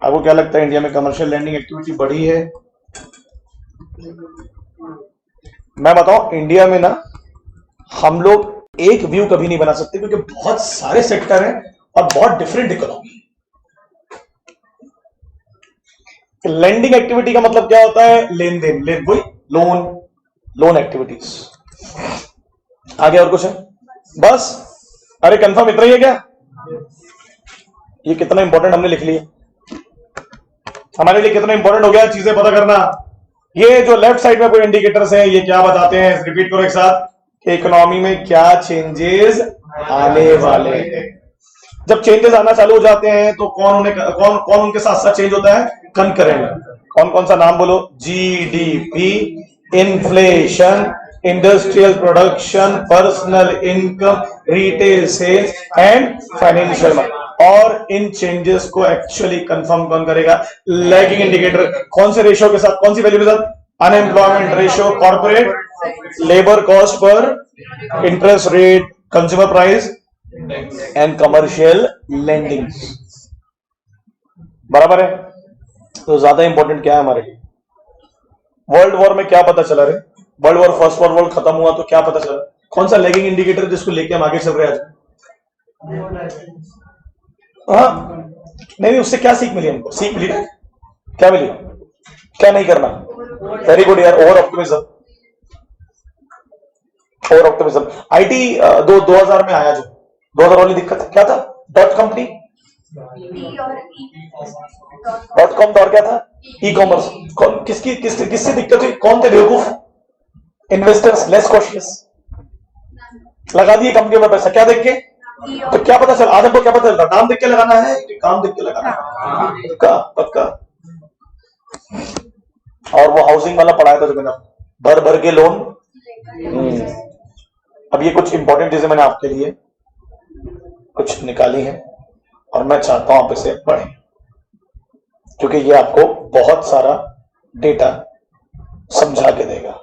आपको क्या लगता है इंडिया में कमर्शियल लैंडिंग एक्टिविटी बढ़ी है? मैं बताऊं, इंडिया में ना हम लोग एक व्यू कभी नहीं बना सकते क्योंकि बहुत सारे सेक्टर हैं और बहुत डिफरेंट इकोनॉमी। लैंडिंग एक्टिविटी का मतलब क्या होता है? लेन देन, वही लोन एक्टिविटीज। आगे और कुछ है? बस, अरे कंफर्म इतना ही है क्या? ये कितना इंपॉर्टेंट हमने लिख लिया, हमारे लिए कितना इंपॉर्टेंट हो गया चीजें पता करना। ये जो लेफ्ट साइड में कोई इंडिकेटर्स हैं, ये क्या बताते हैं? रिपीट करो एक साथ, इकोनॉमी में क्या चेंजेस आने वाले हैं। जब चेंजेस आना चालू हो जाते हैं तो कौन उनके साथ साथ चेंज होता है? कंकरेंट। कौन कौन सा नाम बोलो? GDP, inflation, industrial production, personal income, retail sales and financial market. और इन चेंजेस को एक्चुअली कंफर्म कौन करेगा? Lagging indicator. कौन से रेशियो के साथ, कौन सी वैल्यू के साथ? Unemployment ratio, corporate labour cost per, interest rate, consumer price and commercial lending. बराबर है? तो ज्यादा इंपॉर्टेंट क्या है हमारे लिए? वर्ल्ड वॉर में क्या पता चला रे? World war, first world war खत्म हुआ तो क्या पता चला? कौन सा लैगिंग इंडिकेटर जिसको लेके हम आगे चल रहे हैं आज? हाँ, नहीं, उससे क्या सीख मिली हमको? सीख मिली ना, क्या मिली? क्या नहीं करना? वेरी गुड यार, ओवर ऑप्टिमिज्म। आईटी 2000 में आया, जो 2000 वाली दिक्कत क्या था? डॉट कंपनी, डॉट कॉम, और क्या था? E commerce. किससे दिक्कत हुई? कौन थे बेवकूफ? इन्वेस्टर्स, लेस कॉशियस, लगा दिए कंपनियों में पैसा, क्या देख के? तो क्या पता चला? आज हमको क्या पता चलता? नाम देख के लगाना है कि काम देख के लगाना है? पक्का। और वो हाउसिंग वाला पढ़ाया था जो मैंने, भर भर के लोन। अब ये कुछ इंपॉर्टेंट चीजें मैंने आपके लिए कुछ निकाली हैं और मैं चाहता हूं आप इसे पढ़ें क्योंकि ये आपको बहुत सारा डेटा समझा के देगा।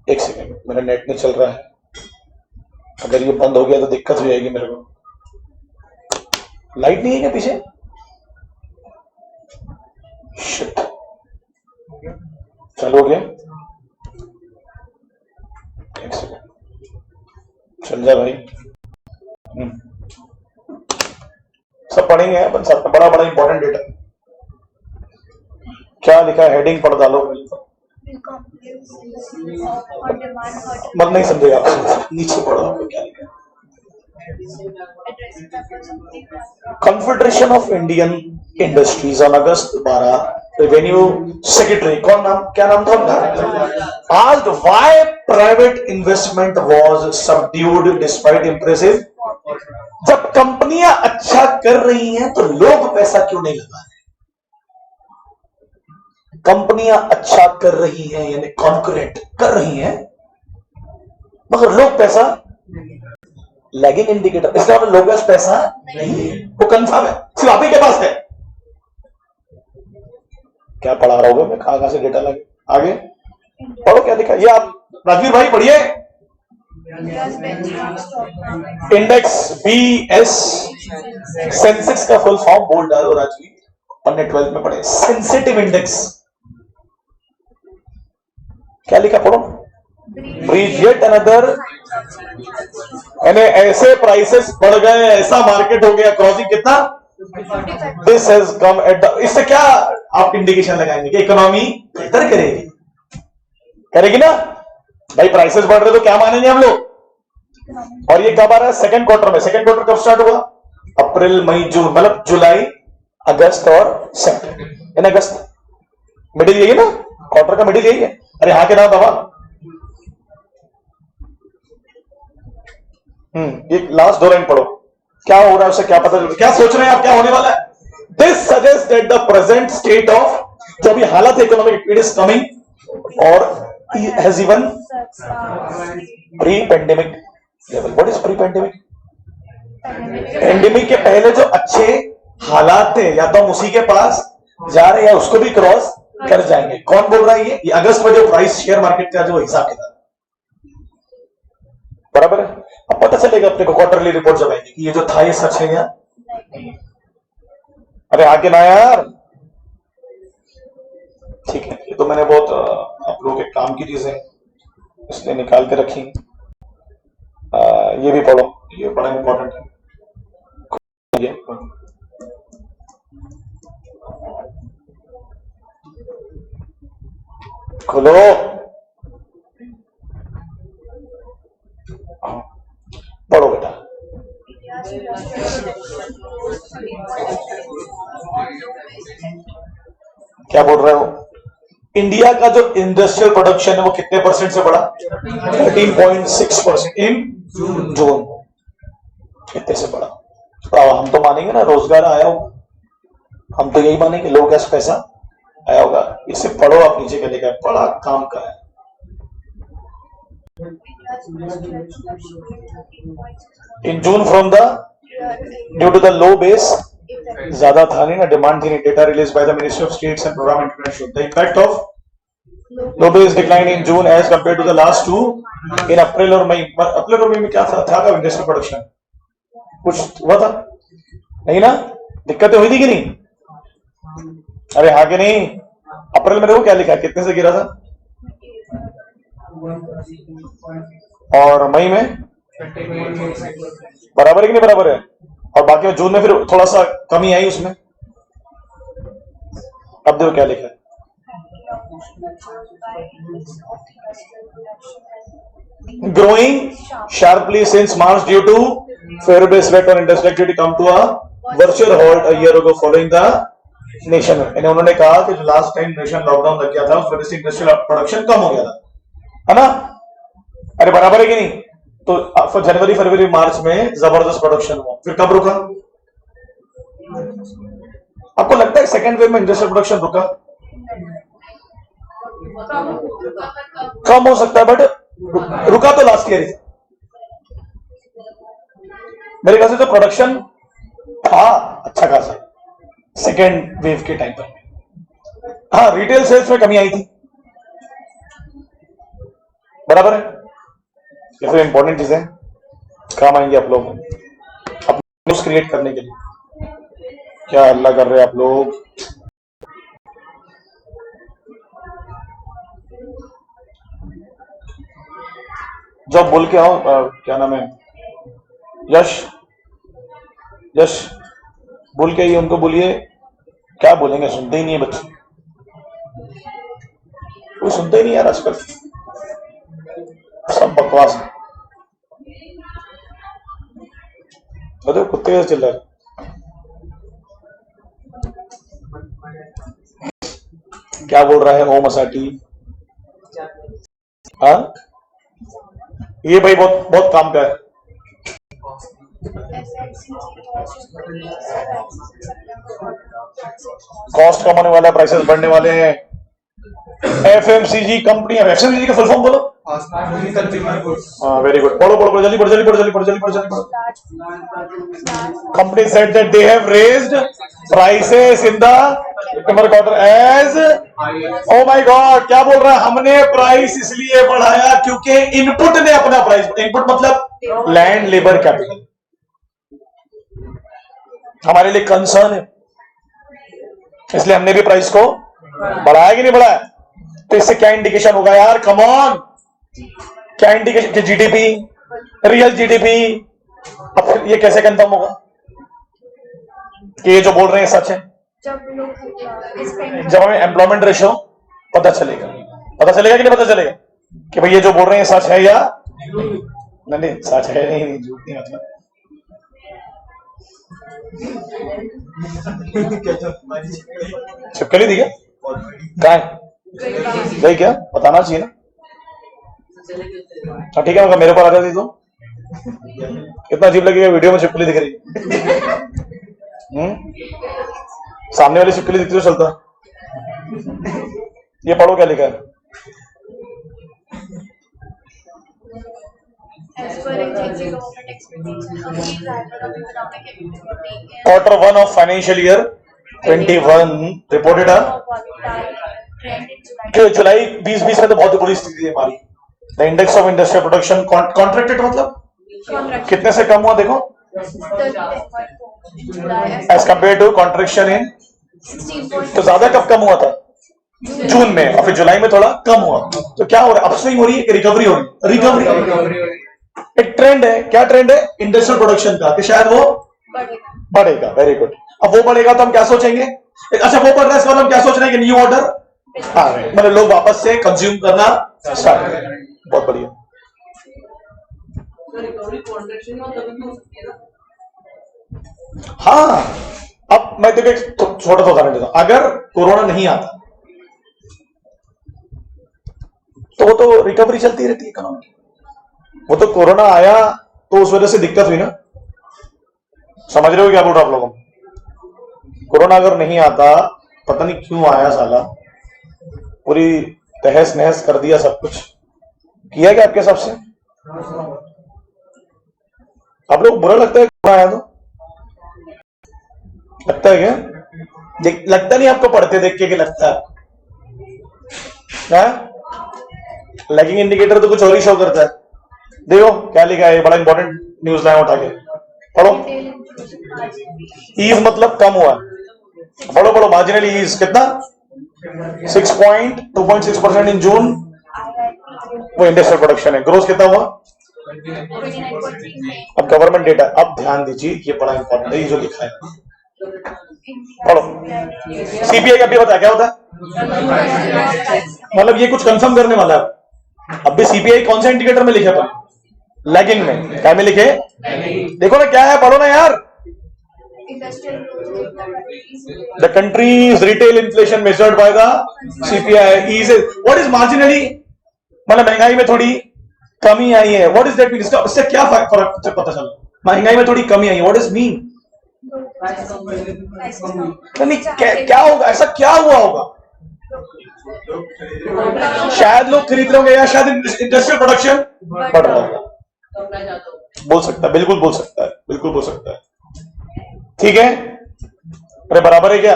एक सेकेंड, मेरा नेट नहीं चल रहा है, अगर ये बंद हो गया तो दिक्कत हो जाएगी मेरे को। लाइट नहीं है क्या पीछे? शिट, चलो हो गया? एक सेकेंड, चल जा भाई। सब पढ़ेंगे अपन साथ में, बड़ा इंपॉर्टेंट डेटा। क्या लिखा है? हेडिंग पढ़ डालो। मत नहीं समझेगा आप, नीचे पढ़ो आपको क्या लिखा है। Confederation of Indian industries on August 12, revenue secretary, क्या नाम था उनका? Asked why private investment was subdued despite impressive. जब कंपनियां अच्छा कर रही हैं तो लोग पैसा क्यों नहीं लगा रहे? कंपनियां अच्छा कर रही हैं यानी कॉन्करेंट कर रही हैं मगर लोग पैसा, लैगिंग इंडिकेटर, इसका मतलब लोगों के पास पैसा नहीं है, वो कंफर्म है, सिर्फ आप ही के पास है। क्या पढ़ा रहा होगा मैं, कहां से डेटा लगे? आगे पढ़ो क्या लिखा है, ये आप राजवीर भाई पढ़िए। इंडेक्स BS, सेंसेक्स का फुल फॉर्म बोल डालो राजवीर, अपने 12th में पढ़े। सेंसिटिव इंडेक्स क्या लिखा पढ़ो? ब्रीच येट अनदर, यानी ऐसे प्राइसेस बढ़ गए, ऐसा मार्केट हो गया, क्रॉसिंग कितना? This has come at the, इससे क्या आप इंडिकेशन लगाएंगे कि इकोनॉमी बेहतर करेगी ना भाई? प्राइसेस बढ़ रहे तो क्या मानेंगे हम लोग? और ये कब आ रहा है? सेकंड क्वार्टर में। सेकंड क्वार्टर कब स्टार्ट हुआ? अप्रैल मई जून, मतलब जुलाई अगस्त और सितंबर। इन अगस्त मिडिल यही ना, क्वार्टर का मिडिल यही है। अरे हाँ के नाम दबा। एक लास्ट 2 लाइन पढ़ो। क्या हो रहा है उससे क्या पता चल, क्या सोच रहे हैं आप क्या होने वाला है? This suggest that the present state of जो अभी हालत है इकोनॉमिक, इट इज कमिंग और has even pre pandemic level. What is pre pandemic? Pandemic के पहले जो अच्छे हालात थे या तो हम उसी के पास जा रहे हैं या उसको भी क्रॉस कर जाएंगे. कौन बोल रहा है ये अगस्त में जो प्राइस शेयर मार्केट का जो हिसाब किताब बराबर है. अब पता चलेगा अपने को क्वार्टरली रिपोर्ट जब आएगी कि ये जो था ये सच है या अरे आगे ना यार. ठीक है, ये तो मैंने बहुत आप लोगों के काम की चीजें इसलिए निकाल के रखी. ये भी पढ़ो, ये बड़ा इंपॉर्टेंट है. ये खोलो. पढ़ो बेटा. क्या बोल रहे हो? इंडिया का जो इंडस्ट्रियल प्रोडक्शन है वो कितने परसेंट से बढ़ा? 13.6% इन जून. कितने से बढ़ा? हम तो मानेंगे ना रोजगार आया होगा, हम तो यही मानेंगे लोगों के पैसा आया होगा. इसे पढ़ो आप नीचे के लेकर, बड़ा काम का है. In June from the due to the low base ज्यादा था नहीं ना, डिमांड थी नहीं. Data release by the ministry of states and program international. The impact of low base decline in June as compare to the last two in April और मई. अप्रैल और मई में क्या था का इंडस्ट्रियल प्रोडक्शन कुछ हुआ था नहीं ना? दिक्कतें हुई थी कि नहीं? अरे हाँ कि नहीं? अप्रैल में देखो क्या लिखा है, कितने से गिरा था, और मई में बराबर है कि नहीं बराबर है, और बाकी में जून में फिर थोड़ा सा कमी आई उसमें. अब देखो क्या लिखा है. growing sharply since March due to favorable effect on industrial activity come to a virtual halt a year ago following the nation. उन्होंने कहा कि जो लास्ट टाइम नेशन लॉकडाउन लग गया था उस वजह से इंडस्ट्रियल प्रोडक्शन कम हो गया था, है ना? अरे बराबर है कि नहीं? तो जनवरी फरवरी मार्च में जबरदस्त प्रोडक्शन हुआ, फिर कब रुका? आपको लगता है सेकेंड वेव में इंडस्ट्रियल प्रोडक्शन रुका? कम हो सकता है बट रुका तो लास्ट ईयर ही. मेरे ख्याल से तो प्रोडक्शन था अच्छा खासा सेकेंड वेव के टाइम पर. हाँ, रिटेल सेल्स में कमी आई थी, बराबर है. ये फिर इंपॉर्टेंट चीजें काम आएंगे आप लोग अपने न्यूज क्रिएट करने के लिए. क्या अल्लाह कर रहे हैं आप लोग? जब बोल के आओ. क्या नाम है? यश. यश बोल के आइए, उनको बोलिए. क्या बोलेंगे? सुनते ही नहीं है बच्चे, कोई सुनते ही नहीं यार आजकल, सब बकवास है. बताओ कुत्ते कैसे चिल्ला रहे? क्या बोल रहा है ओम असाटी? हाँ, ये भाई बहुत बहुत काम का है. कॉस्ट कम होने वाला है, प्राइसेस बढ़ने वाले हैं. एफएमसीजी कंपनी, एफएमसीजी का फुल फॉर्म बोलो. Very good. पढ़ो पढ़ो जल्दी पढ़ो जल्दी पढ़ो जल्दी पढ़ो जल्दी पढ़ो जल्दी पढ़ो. Company said that they have raised prices in the September quarter as. Oh my god, क्या बोल रहा है? हमने प्राइस इसलिए बढ़ाया क्योंकि इनपुट ने अपना प्राइस, इनपुट मतलब लैंड लेबर कैपिटल, हमारे लिए कंसर्न है, इसलिए हमने भी प्राइस को बढ़ाया कि नहीं बढ़ाया? तो इससे क्या इंडिकेशन होगा यार? कम ऑन, क्या इंडिकेशन? कि जीडीपी, रियल जीडीपी. अब फिर ये कैसे कंफर्म होगा कि ये जो बोल रहे हैं सच है? जब हमें एम्प्लॉयमेंट रेशियो पता चलेगा. पता चलेगा कि नहीं पता चलेगा कि भाई ये जो बोल रहे हैं सच है या नहीं? सच है नहीं, झूठ नहीं. मतलब छिपकली थी क्या? कहाँ है? गई क्या? बताना चाहिए ना. हाँ ठीक है, मेरे ऊपर आ जाती तो कितना अजीब लगेगा वीडियो में छिपकली दिख रही। सामने वाली छिपकली दिखती तो चलता। ये पढ़ो क्या लिखा है। As per agency government expectation, a key driver of economic activity is Q1 of financial year 21 reported a volatile trend in July. जो जुलाई 2020 में तो बहुत बुरी स्थिति है हमारी। The index of industrial production contracted मतलब Contraction कितने से कम हुआ देखो 30.4 in July as compared to contraction in 16.4 तो ज्यादा कब कम हुआ था जून में और फिर जुलाई में थोड़ा कम हुआ। तो क्या हो रहा है अपस्विंग हो रही है कि रिकवरी हो रही है। रिकवरी एक ट्रेंड है। क्या ट्रेंड है इंडस्ट्रियल प्रोडक्शन का कि शायद वो बढ़ेगा। बढ़ेगा। Very good. अब वो बढ़ेगा तो हम क्या सोचेंगे अच्छा वो बढ़ रहा है इसका मतलब हम क्या सोच रहे हैं कि न्यू ऑर्डर आ रहे हैं मतलब लोग वापस से कंज्यूम करना स्टार्ट करें। बहुत बढ़िया। रिकवरी कॉन्ट्रैक्शन में तभी भी हो सकती है ना। हाँ अब मैं देखो एक छोटा सा उदाहरण देता हूं। अगर कोरोना नहीं आता तो वो तो रिकवरी चलती रहती है इकोनॉमी की। वो तो कोरोना आया तो उस वजह से दिक्कत हुई ना। समझ रहे हो क्या बोल रहा हूं आप लोगों को। कोरोना अगर नहीं आता पता नहीं क्यों आया साला पूरी तहस नहस कर दिया सब कुछ किया क्या आपके हिसाब से। आप लोग बुरा लगता है कोरोना आया तो लगता है क्या लगता नहीं आपको पढ़ते देख के लगता है लैगिंग इंडिकेटर तो कुछ और ही शो करता है। देखो क्या लिखा है बड़ा इंपॉर्टेंट न्यूज लाइन उठा के पढ़ो। ईज मतलब कम हुआ। पढ़ो पढ़ो मार्जिनल ईज कितना 2.6% इन जून वो इंडस्ट्रियल प्रोडक्शन है। ग्रोथ कितना हुआ 29.3 अब गवर्नमेंट डेटा। अब ध्यान दीजिए ये बड़ा इंपॉर्टेंट है ये जो लिखा है पढ़ो। सीपीआई अभी बता क्या होता है मतलब ये कुछ कंफर्म करने वाला है। अब भी सीपीआई कौन सा इंडिकेटर में लिखे पर लैगिंग में क्या में लिखे देखो ना क्या है पढ़ो ना यार। industrial growth the countries retail inflation measured by the CPI is what is marginally मतलब महंगाई में थोड़ी कमी आई है। व्हाट इज दैट मीन इससे क्या फर्क पता चला महंगाई में थोड़ी कमी आई है। व्हाट इज मीन नहीं क्या होगा ऐसा क्या हुआ होगा। शायद लोग खरीद रहे होंगे या शायद इंडस्ट्रियल प्रोडक्शन बढ़ रहा होगा। बोल सकता है बिल्कुल बोल सकता है बिल्कुल बोल सकता है। ठीक है अरे बराबर है क्या।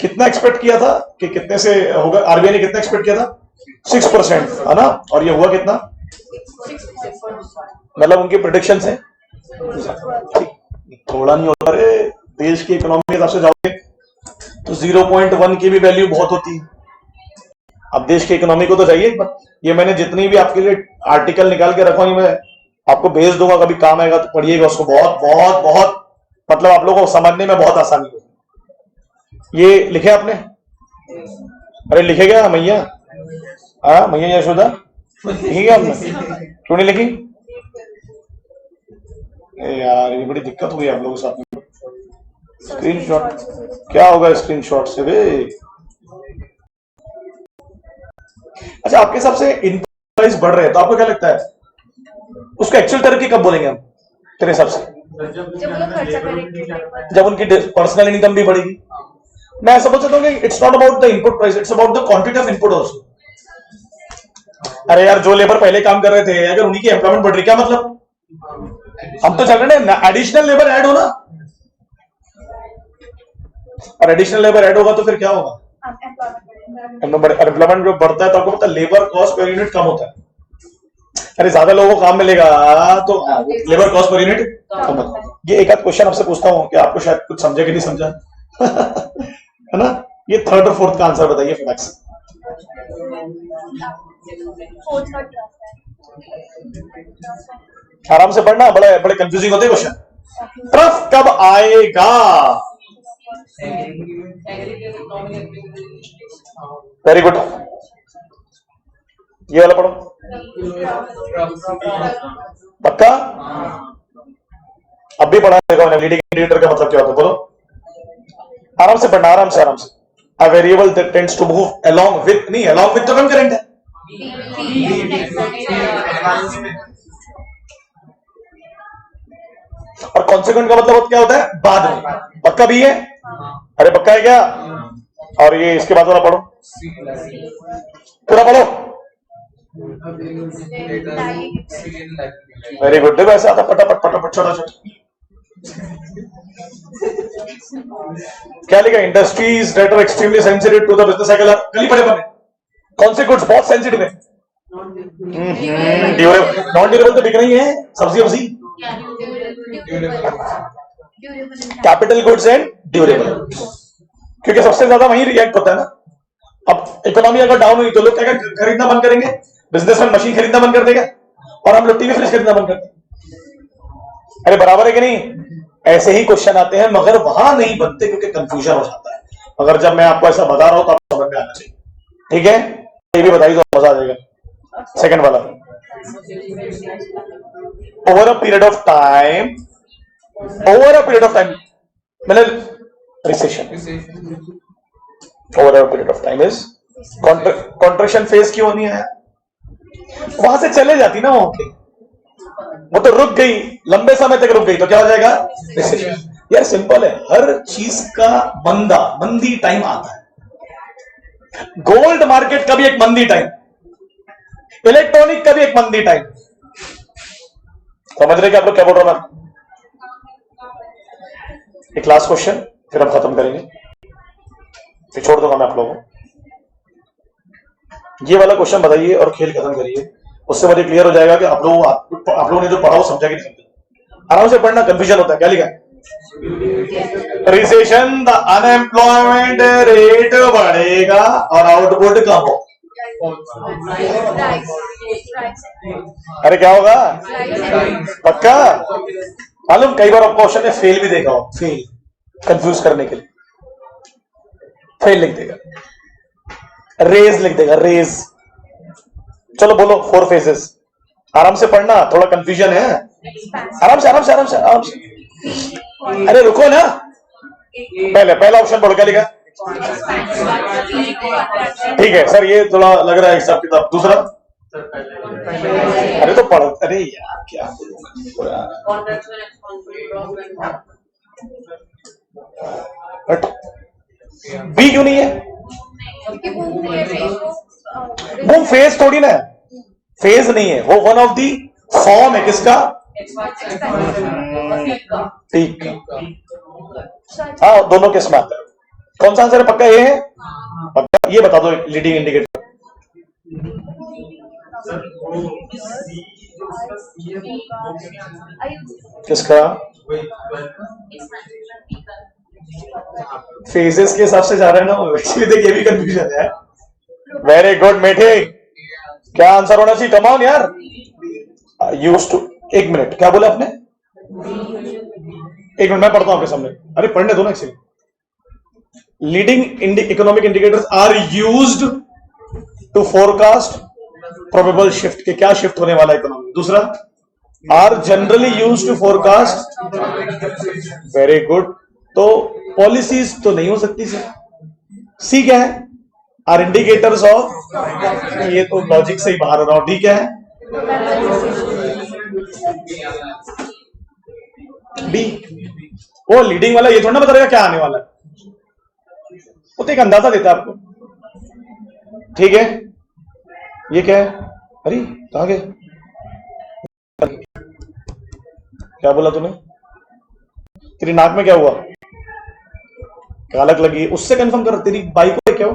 कितना एक्सपेक्ट किया था कि कितने से होगा आरबीआई ने कितना एक्सपेक्ट किया था 6% है ना और ये हुआ कितना मतलब उनकी प्रेडिक्शन से थोड़ा नहीं होता। अरे देश की इकोनॉमी के हिसाब से जाओगे तो 0.1 की भी वैल्यू बहुत होती है। अब देश की इकोनॉमी को तो चाहिए ये मैंने जितनी भी आपके लिए आर्टिकल निकाल के रखा मैं आपको भेज दूंगा कभी काम आएगा तो पढ़िएगा उसको। बहुत बहुत बहुत मतलब आप लोगों को समझने में बहुत आसानी होगी। ये लिखे आपने अरे लिखे क्या मैया हाँ मैया यशोदा लिखी क्या आपने क्यों नहीं लिखी यार ये बड़ी दिक्कत हुई आप लोगों के साथ में। स्क्रीनशॉट क्या होगा स्क्रीनशॉट से बे। अच्छा आपके हिसाब से इनपुट प्राइस बढ़ रहे हैं तो आपको क्या लगता है उसको एक्चुअल तरक्की कब बोलेंगे हम तेरे हिसाब से जब वो लोग खर्चा करेंगे जब उनकी पर्सनल इनकम भी बढ़ेगी। मैं ऐसा बोल सकता हूँ कि it's not about the input price it's about the quantity of input also. अरे यार जो लेबर पहले काम कर रहे थे अगर उन्हीं की एम्प्लॉयमेंट बढ़ रही क्या मतलब हम तो चल रहे हैं एडिशनल लेबर ऐड होना और एडिशनल लेबर ऐड होगा तो फिर क्या होगा एम्प्लॉयमेंट जो बढ़ता है तो आपको पता है लेबर कॉस्ट पर यूनिट कम होता है। अरे ज्यादा लोगों को काम मिलेगा तो लेबर कॉस्ट पर यूनिट कम होता है। ये एक आध क्वेश्चन आपसे पूछता हूँ कि आपको शायद कुछ समझे कि नहीं समझा है ना। ये थर्ड और फोर्थ का आंसर बताइए फटाक से। आराम से पढ़ना बड़े बड़े कंफ्यूजिंग होते हैं क्वेश्चन। ट्रफ कब आएगा वेरी गुड ये वाला पढ़ो पक्का। अब भी पढ़ा देगा मैंने लीडिंग इंडिकेटर का मतलब क्या होता है बोलो आराम से पढ़ना आराम से a variable that tends to move along with नहीं अलोंग विद तो कंकरेंट है और कॉन्सिक्वेंट का मतलब क्या होता है? बाद में। पक्का भी है? अरे पक्का है क्या? और ये इसके बाद वाला पढ़ो, पूरा पढ़ो। Very good. देखो ऐसा आता फटाफट फटाफट छोटा छोटा। क्या लिखा? Industries that are extremely sensitive to the business cycle. कल ही पढ़े बने। कौन से गुड्स बहुत सेंसिटिव है? ड्यूरेबल। नॉन ड्यूरेबल तो बिक रही है, सब्जी वब्जी। कैपिटल गुड्स एंड ड्यूरेबल, क्योंकि सबसे ज्यादा वही रिएक्ट होता है ना। अब इकोनॉमी अगर डाउन हुई तो लोग क्या खरीदना बंद करेंगे? बिजनेसमैन मशीन खरीदना बंद कर देगा और हम लोग टीवी फ्रिज खरीदना बंद कर देंगे। अरे बराबर है कि नहीं? ऐसे ही क्वेश्चन आते हैं मगर वहां नहीं बनते क्योंकि कंफ्यूजन हो जाता है। अगर जब मैं आपको ऐसा बता रहा हूं तो आपको समझ में आना चाहिए। ठीक है, ये भी बताइए तो मजा आ जाएगा। सेकंड वाला, over a period of time, मतलब recession, over a period of time is contraction phase. क्यों नहीं आया? वहां से चले जाती ना, वो तो रुक गई, लंबे समय तक रुक गई तो क्या हो जाएगा? रिसेशन। यार सिंपल है, हर चीज का मंदी टाइम आता है। गोल्ड मार्केट का भी एक मंदी टाइम, इलेक्ट्रॉनिक का भी एक मंदी टाइम। समझ रहे क्या आप लोग क्या बोल रहा हूं? एक लास्ट क्वेश्चन फिर हम खत्म करेंगे, फिर छोड़ दूंगा मैं आप लोगों को। ये वाला क्वेश्चन बताइए और खेल खत्म करिए, उससे मुझे क्लियर हो जाएगा कि आप लोगों ने जो पढ़ा वो समझा कि नहीं समझा। आराम से पढ़ना, कंफ्यूजन होता है। क्या लिखा है? रिसेशन, द अनएम्प्लॉयमेंट रेट बढ़ेगा और आउटपुट कम हो। अरे क्या होगा? पक्का? मालूम कई बार आपको क्वेश्चन में फेल भी देगा, फेल कंफ्यूज करने के लिए फेल लिख देगा, रेज लिख देगा, रेज। चलो बोलो 4 फेजेस। आराम से पढ़ना, थोड़ा कंफ्यूजन है। आराम से आराम से आराम से आराम से। अरे रुको ना, पहला ऑप्शन पढ़ो, क्या लिखा? ठीक है सर, ये थोड़ा लग रहा है हिसाब किताब। दूसरा? अरे तो पढ़ो। अरे यार क्या बी क्यों नहीं है? वो फेज थोड़ी ना है, फेज नहीं है वो, वन ऑफ दी फॉर्म है। किसका? ठीक है, हाँ दोनों के स्मार्ट है। कौन सा आंसर है? पक्का ये है? पक्का? ये बता दो लीडिंग इंडिकेटर। किसका? फेजेस के हिसाब से जा रहे हैं ना, वैसे देखिए ये भी कंफ्यूजन है। वेरी गुड मेठे, क्या आंसर होना चाहिए? कम ऑन यार। यूज्ड टू, एक मिनट, क्या बोला आपने? एक मिनट मैं पढ़ता हूं आपके सामने। अरे पढ़ने दो ना इसे। Leading economic indicators are used to forecast probable shift, के क्या शिफ्ट होने वाला है इकोनॉमी। दूसरा, are generally used to forecast. Very good, तो पॉलिसीज तो नहीं हो सकती सर। सी क्या है? आर इंडिकेटर्स ऑफ, ये तो लॉजिक से ही बाहर हो रहा हूं। डी क्या है? डी, वो लीडिंग वाला ये थोड़ा ना बता रहेगा क्या आने वाला है, वो तो एक अंदाजा देता है आपको। ठीक है, ये क्या है? अरे कहां गए? क्या बोला तूने? तेरी नाक में क्या हुआ? कालक लगी? उससे कंफर्म कर, तेरी बाइक को क्या हो?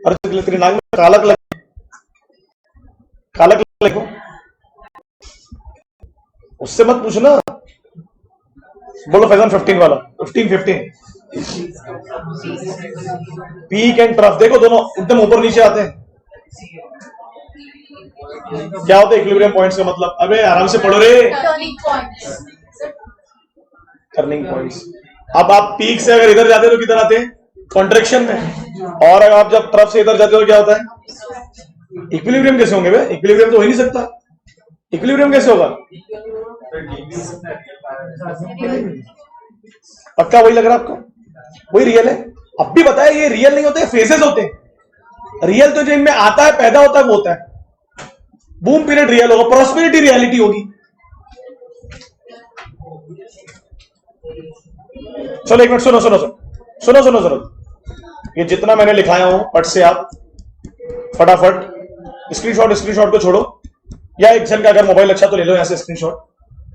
अरे तेरी नाक में कालक लगी, कालक लगी, उससे मत पूछना। बोलो फैजन 15 वाला, 15 पीक एंड ट्रफ। देखो दोनों एकदम ऊपर नीचे आते हैं। क्या होता है इक्विलिब्रियम पॉइंट्स का मतलब? अबे आराम से पढ़ो रे। Turning points. अब आप पीक से अगर इधर जाते हो तो किधर आते हैं? कॉन्ट्रैक्शन में। और अगर आप जब ट्रफ से इधर जाते हो क्या होता है? इक्विलिब्रियम कैसे होंगे बे? इक्विलिब्रियम तो हो ही नहीं सकता। इक्विलिब्रियम कैसे होगा? पक्का वही लग रहा है आपको? वही रियल है? अब भी बताया ये रियल नहीं होते, फेजेस होते हैं। रियल तो जो इनमें आता है, पैदा होता है, वो होता है। बूम पीरियड रियल होगा, प्रॉस्पेरिटी रियलिटी होगी। चलो एक मिनट, सुनो सुनो सुनो सुनो सुनो सुनो, ये जितना मैंने लिखाया हूं पट से आप फटाफट स्क्रीनशॉट को छोड़ो, या एक जन का अगर मोबाइल अच्छा तो ले लो यहां से स्क्रीनशॉट,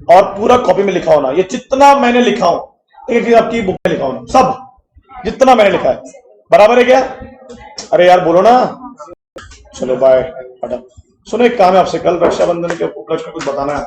और पूरा कॉपी में लिखा होना, ये जितना मैंने लिखा हूं एक चीज आपकी बुक में लिखा होना, सब जितना मैंने लिखा है बराबर है क्या? अरे यार बोलो ना। चलो बाय, हटा। सुनो एक काम है आपसे, कल रक्षाबंधन के उपलक्ष्य में कुछ बताना है।